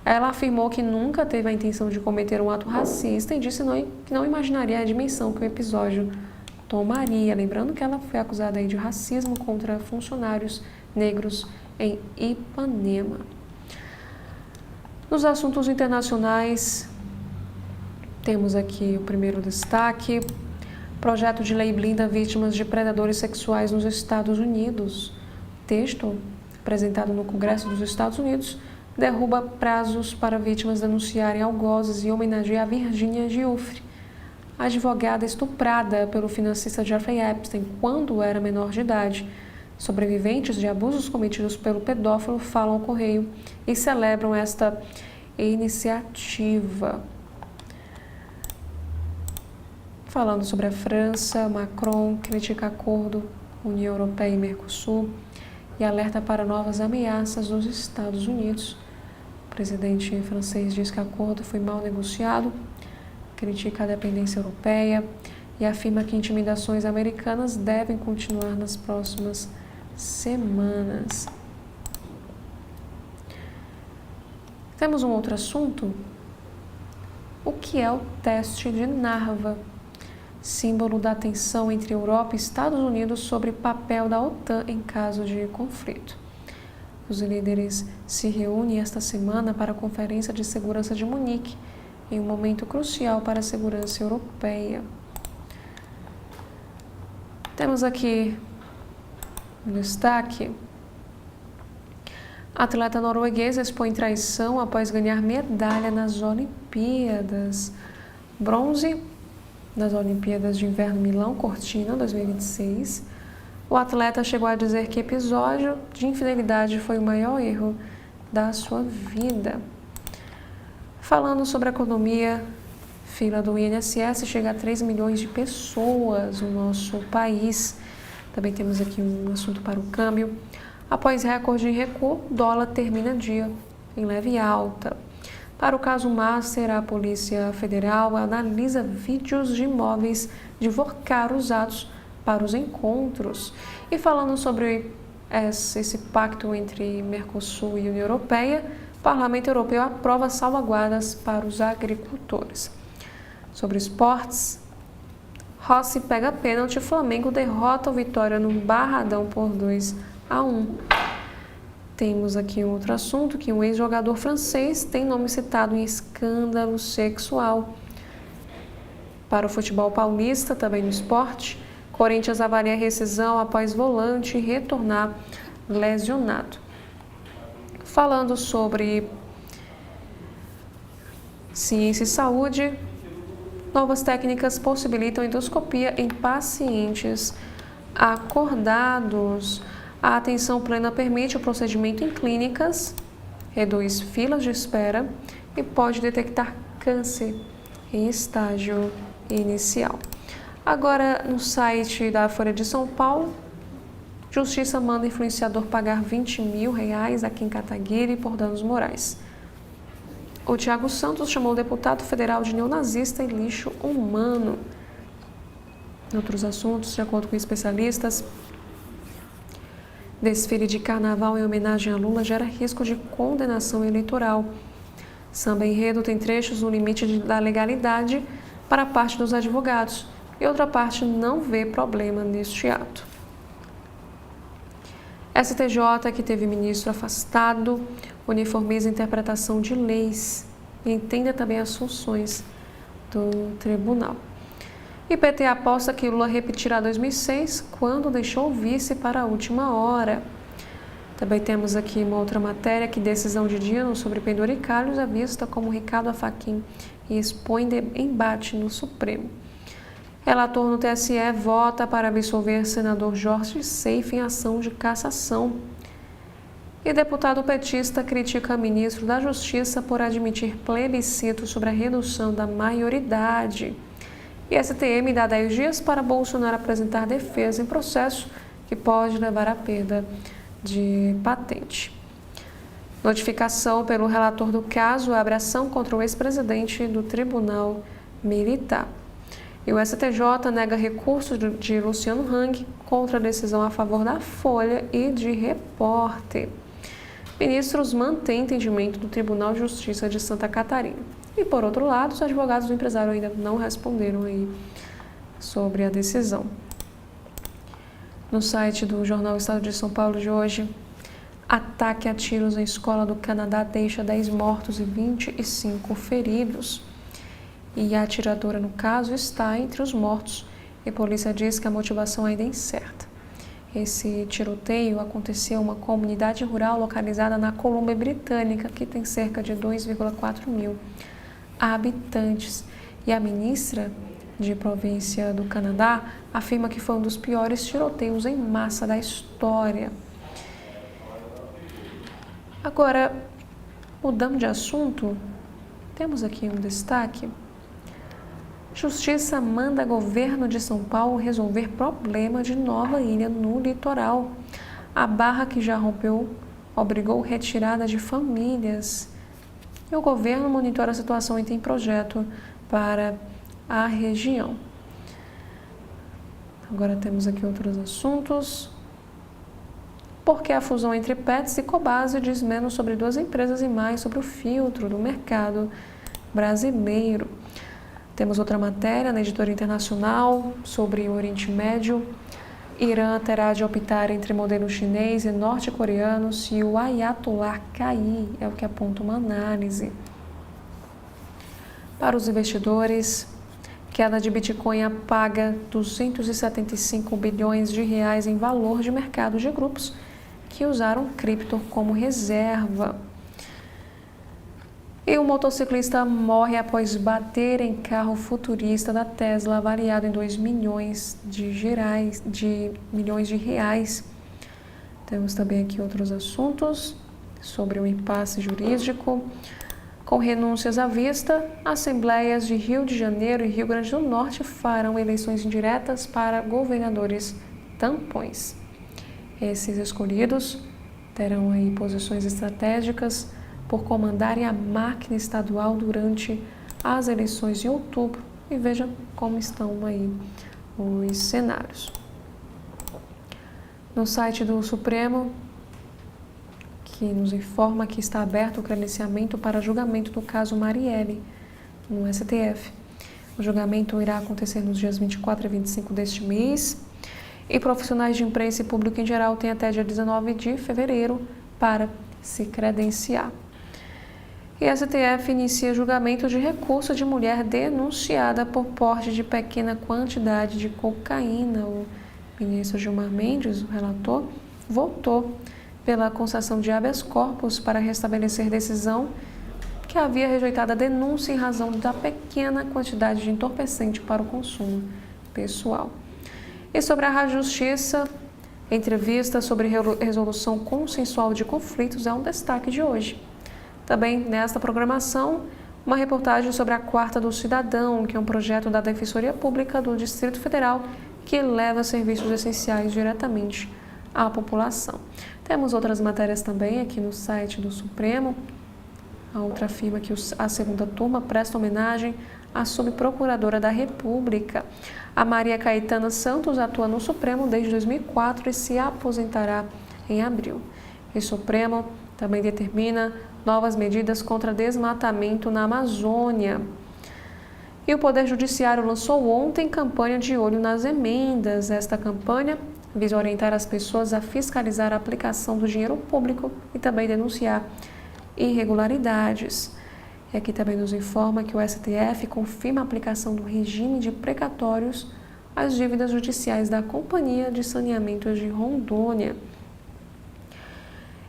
Speaker 1: Ela afirmou que nunca teve a intenção de cometer um ato racista e disse que não imaginaria a dimensão que o episódio tomaria. Lembrando que ela foi acusada de racismo contra funcionários negros em Ipanema. Nos assuntos internacionais, temos aqui o primeiro destaque. Projeto de lei blinda vítimas de predadores sexuais nos Estados Unidos. Texto apresentado no Congresso dos Estados Unidos derruba prazos para vítimas denunciarem algozes e homenageia a Virginia Giuffre, advogada estuprada pelo financista Jeffrey Epstein quando era menor de idade. Sobreviventes de abusos cometidos pelo pedófilo falam ao Correio e celebram esta iniciativa. Falando sobre a França, Macron critica acordo União Europeia e Mercosul e alerta para novas ameaças dos Estados Unidos. O presidente francês diz que o acordo foi mal negociado, critica a dependência europeia e afirma que intimidações americanas devem continuar nas próximas semanas. Temos um outro assunto. O que é o teste de Narva? Símbolo da tensão entre Europa e Estados Unidos sobre o papel da OTAN em caso de conflito. Os líderes se reúnem esta semana para a Conferência de Segurança de Munique, em um momento crucial para a segurança europeia. Temos aqui um destaque. Atleta norueguesa expõe traição após ganhar medalha nas Olimpíadas. Bronze nas Olimpíadas de Inverno Milão Cortina 2026. O atleta chegou a dizer que episódio de infidelidade foi o maior erro da sua vida. Falando sobre a economia, fila do INSS chega a 3 milhões de pessoas no nosso país. Também temos aqui um assunto para o câmbio. Após recorde em recuo, dólar termina dia em leve alta. Para o caso Master, a Polícia Federal analisa vídeos de imóveis de Vocar usados para os encontros. E falando sobre esse pacto entre Mercosul e União Europeia, o Parlamento Europeu aprova salvaguardas para os agricultores. Sobre esportes, Rossi pega pênalti e Flamengo derrota o Vitória no Barradão por 2-1. Temos aqui um outro assunto, que um ex-jogador francês tem nome citado em escândalo sexual. Para o futebol paulista, também no esporte, Corinthians avalia rescisão após volante retornar lesionado. Falando sobre ciência e saúde, novas técnicas possibilitam endoscopia em pacientes acordados. A atenção plena permite o procedimento em clínicas, reduz filas de espera e pode detectar câncer em estágio inicial. Agora, no site da Folha de São Paulo, Justiça manda influenciador pagar R$20 mil a Kim Kataguiri por danos morais. O Thiago Santos chamou o deputado federal de neonazista e lixo humano. Em outros assuntos, de acordo com especialistas, desfile de carnaval em homenagem a Lula gera risco de condenação eleitoral. Samba enredo tem trechos no limite da legalidade para parte dos advogados e outra parte não vê problema neste ato. STJ, que teve ministro afastado, uniformiza a interpretação de leis e entenda também as funções do tribunal. E PT aposta que Lula repetirá 2006 quando deixou o vice para a última hora. Também temos aqui uma outra matéria que decisão de Dino sobre penduricalhos é vista como Ricardo Fachin e expõe embate no Supremo. Relator no TSE vota para absolver senador Jorge Seife em ação de cassação. E deputado petista critica ministro da Justiça por admitir plebiscito sobre a redução da maioridade. E STM dá 10 dias para Bolsonaro apresentar defesa em processo que pode levar à perda de patente. Notificação pelo relator do caso abre ação contra o ex-presidente do Tribunal Militar. E o STJ nega recurso de Luciano Hang contra a decisão a favor da Folha e de Repórter. Ministros mantêm entendimento do Tribunal de Justiça de Santa Catarina. E, por outro lado, os advogados do empresário ainda não responderam aí sobre a decisão. No site do jornal Estado de São Paulo de hoje, ataque a tiros em escola do Canadá deixa 10 mortos e 25 feridos. E a atiradora, no caso, está entre os mortos e a polícia diz que a motivação ainda é incerta. Esse tiroteio aconteceu em uma comunidade rural localizada na Colômbia Britânica, que tem cerca de 2,4 mil habitantes. E a ministra de província do Canadá afirma que foi um dos piores tiroteios em massa da história. Agora, mudando de assunto, temos aqui um destaque. Justiça manda governo de São Paulo resolver problema de Nova Ilha no litoral. A barra que já rompeu obrigou retirada de famílias. E o governo monitora a situação e tem projeto para a região. Agora temos aqui outros assuntos. Porque a fusão entre Petz e Cobasi diz menos sobre duas empresas e mais sobre o filtro do mercado brasileiro. Temos outra matéria na Editora Internacional sobre o Oriente Médio. Irã terá de optar entre modelo chinês e norte-coreano se o Ayatollah cair, é o que aponta uma análise. Para os investidores, queda de Bitcoin apaga 275 bilhões de reais em valor de mercado de grupos que usaram cripto como reserva. E um motociclista morre após bater em carro futurista da Tesla, avaliado em 2 milhões de reais. Temos também aqui outros assuntos sobre o impasse jurídico. Com renúncias à vista, assembleias de Rio de Janeiro e Rio Grande do Norte farão eleições indiretas para governadores tampões. Esses escolhidos terão aí posições estratégicas por comandarem a máquina estadual durante as eleições em outubro. E veja como estão aí os cenários. No site do Supremo, que nos informa que está aberto o credenciamento para julgamento do caso Marielle, no STF. O julgamento irá acontecer nos dias 24 e 25 deste mês, e profissionais de imprensa e público em geral têm até dia 19 de fevereiro para se credenciar. E a STF inicia julgamento de recurso de mulher denunciada por porte de pequena quantidade de cocaína. O ministro Gilmar Mendes, o relator, votou pela concessão de habeas corpus para restabelecer decisão que havia rejeitado a denúncia em razão da pequena quantidade de entorpecente para o consumo pessoal. E sobre a Justiça, entrevista sobre resolução consensual de conflitos é um destaque de hoje. Também nesta programação, uma reportagem sobre a Quarta do Cidadão, que é um projeto da Defensoria Pública do Distrito Federal que leva serviços essenciais diretamente à população. Temos outras matérias também aqui no site do Supremo. A outra afirma que a segunda turma presta homenagem à subprocuradora da República. A Maria Caetana Santos atua no Supremo desde 2004 e se aposentará em abril. O Supremo também determina novas medidas contra desmatamento na Amazônia. E o Poder Judiciário lançou ontem campanha de olho nas emendas. Esta campanha visa orientar as pessoas a fiscalizar a aplicação do dinheiro público e também denunciar irregularidades. E aqui também nos informa que o STF confirma a aplicação do regime de precatórios às dívidas judiciais da Companhia de Saneamento de Rondônia.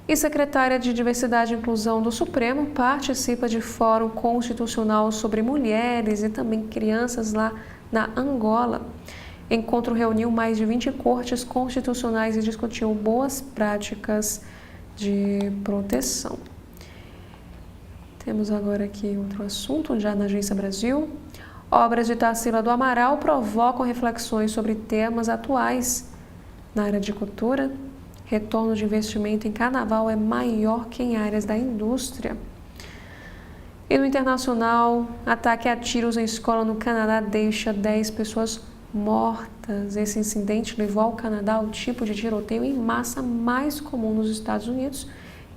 Speaker 1: E secretária de Diversidade e Inclusão do Supremo participa de Fórum Constitucional sobre Mulheres e também Crianças lá na Angola. Encontro reuniu mais de 20 cortes constitucionais e discutiu boas práticas de proteção. Temos agora aqui outro assunto, já na Agência Brasil. Obras de Tarsila do Amaral provocam reflexões sobre temas atuais na área de cultura. Retorno de investimento em carnaval é maior que em áreas da indústria. E no internacional, ataque a tiros em escola no Canadá deixa 10 pessoas mortas. Esse incidente levou ao Canadá ao tipo de tiroteio em massa mais comum nos Estados Unidos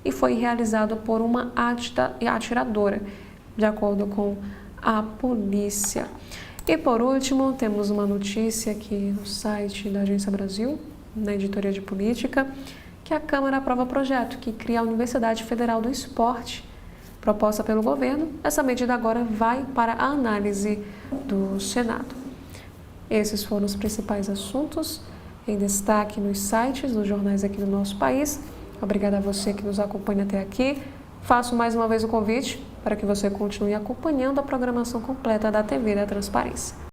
Speaker 1: e foi realizado por uma atiradora, de acordo com a polícia. E por último, temos uma notícia aqui no site da Agência Brasil, na editoria de política, que a Câmara aprova projeto que cria a Universidade Federal do Esporte. Proposta pelo governo, essa medida agora vai para a análise do Senado. Esses foram os principais assuntos em destaque nos sites dos jornais aqui do nosso país. Obrigada a você que nos acompanha até aqui. Faço mais uma vez o convite para que você continue acompanhando a programação completa da TV da Transparência.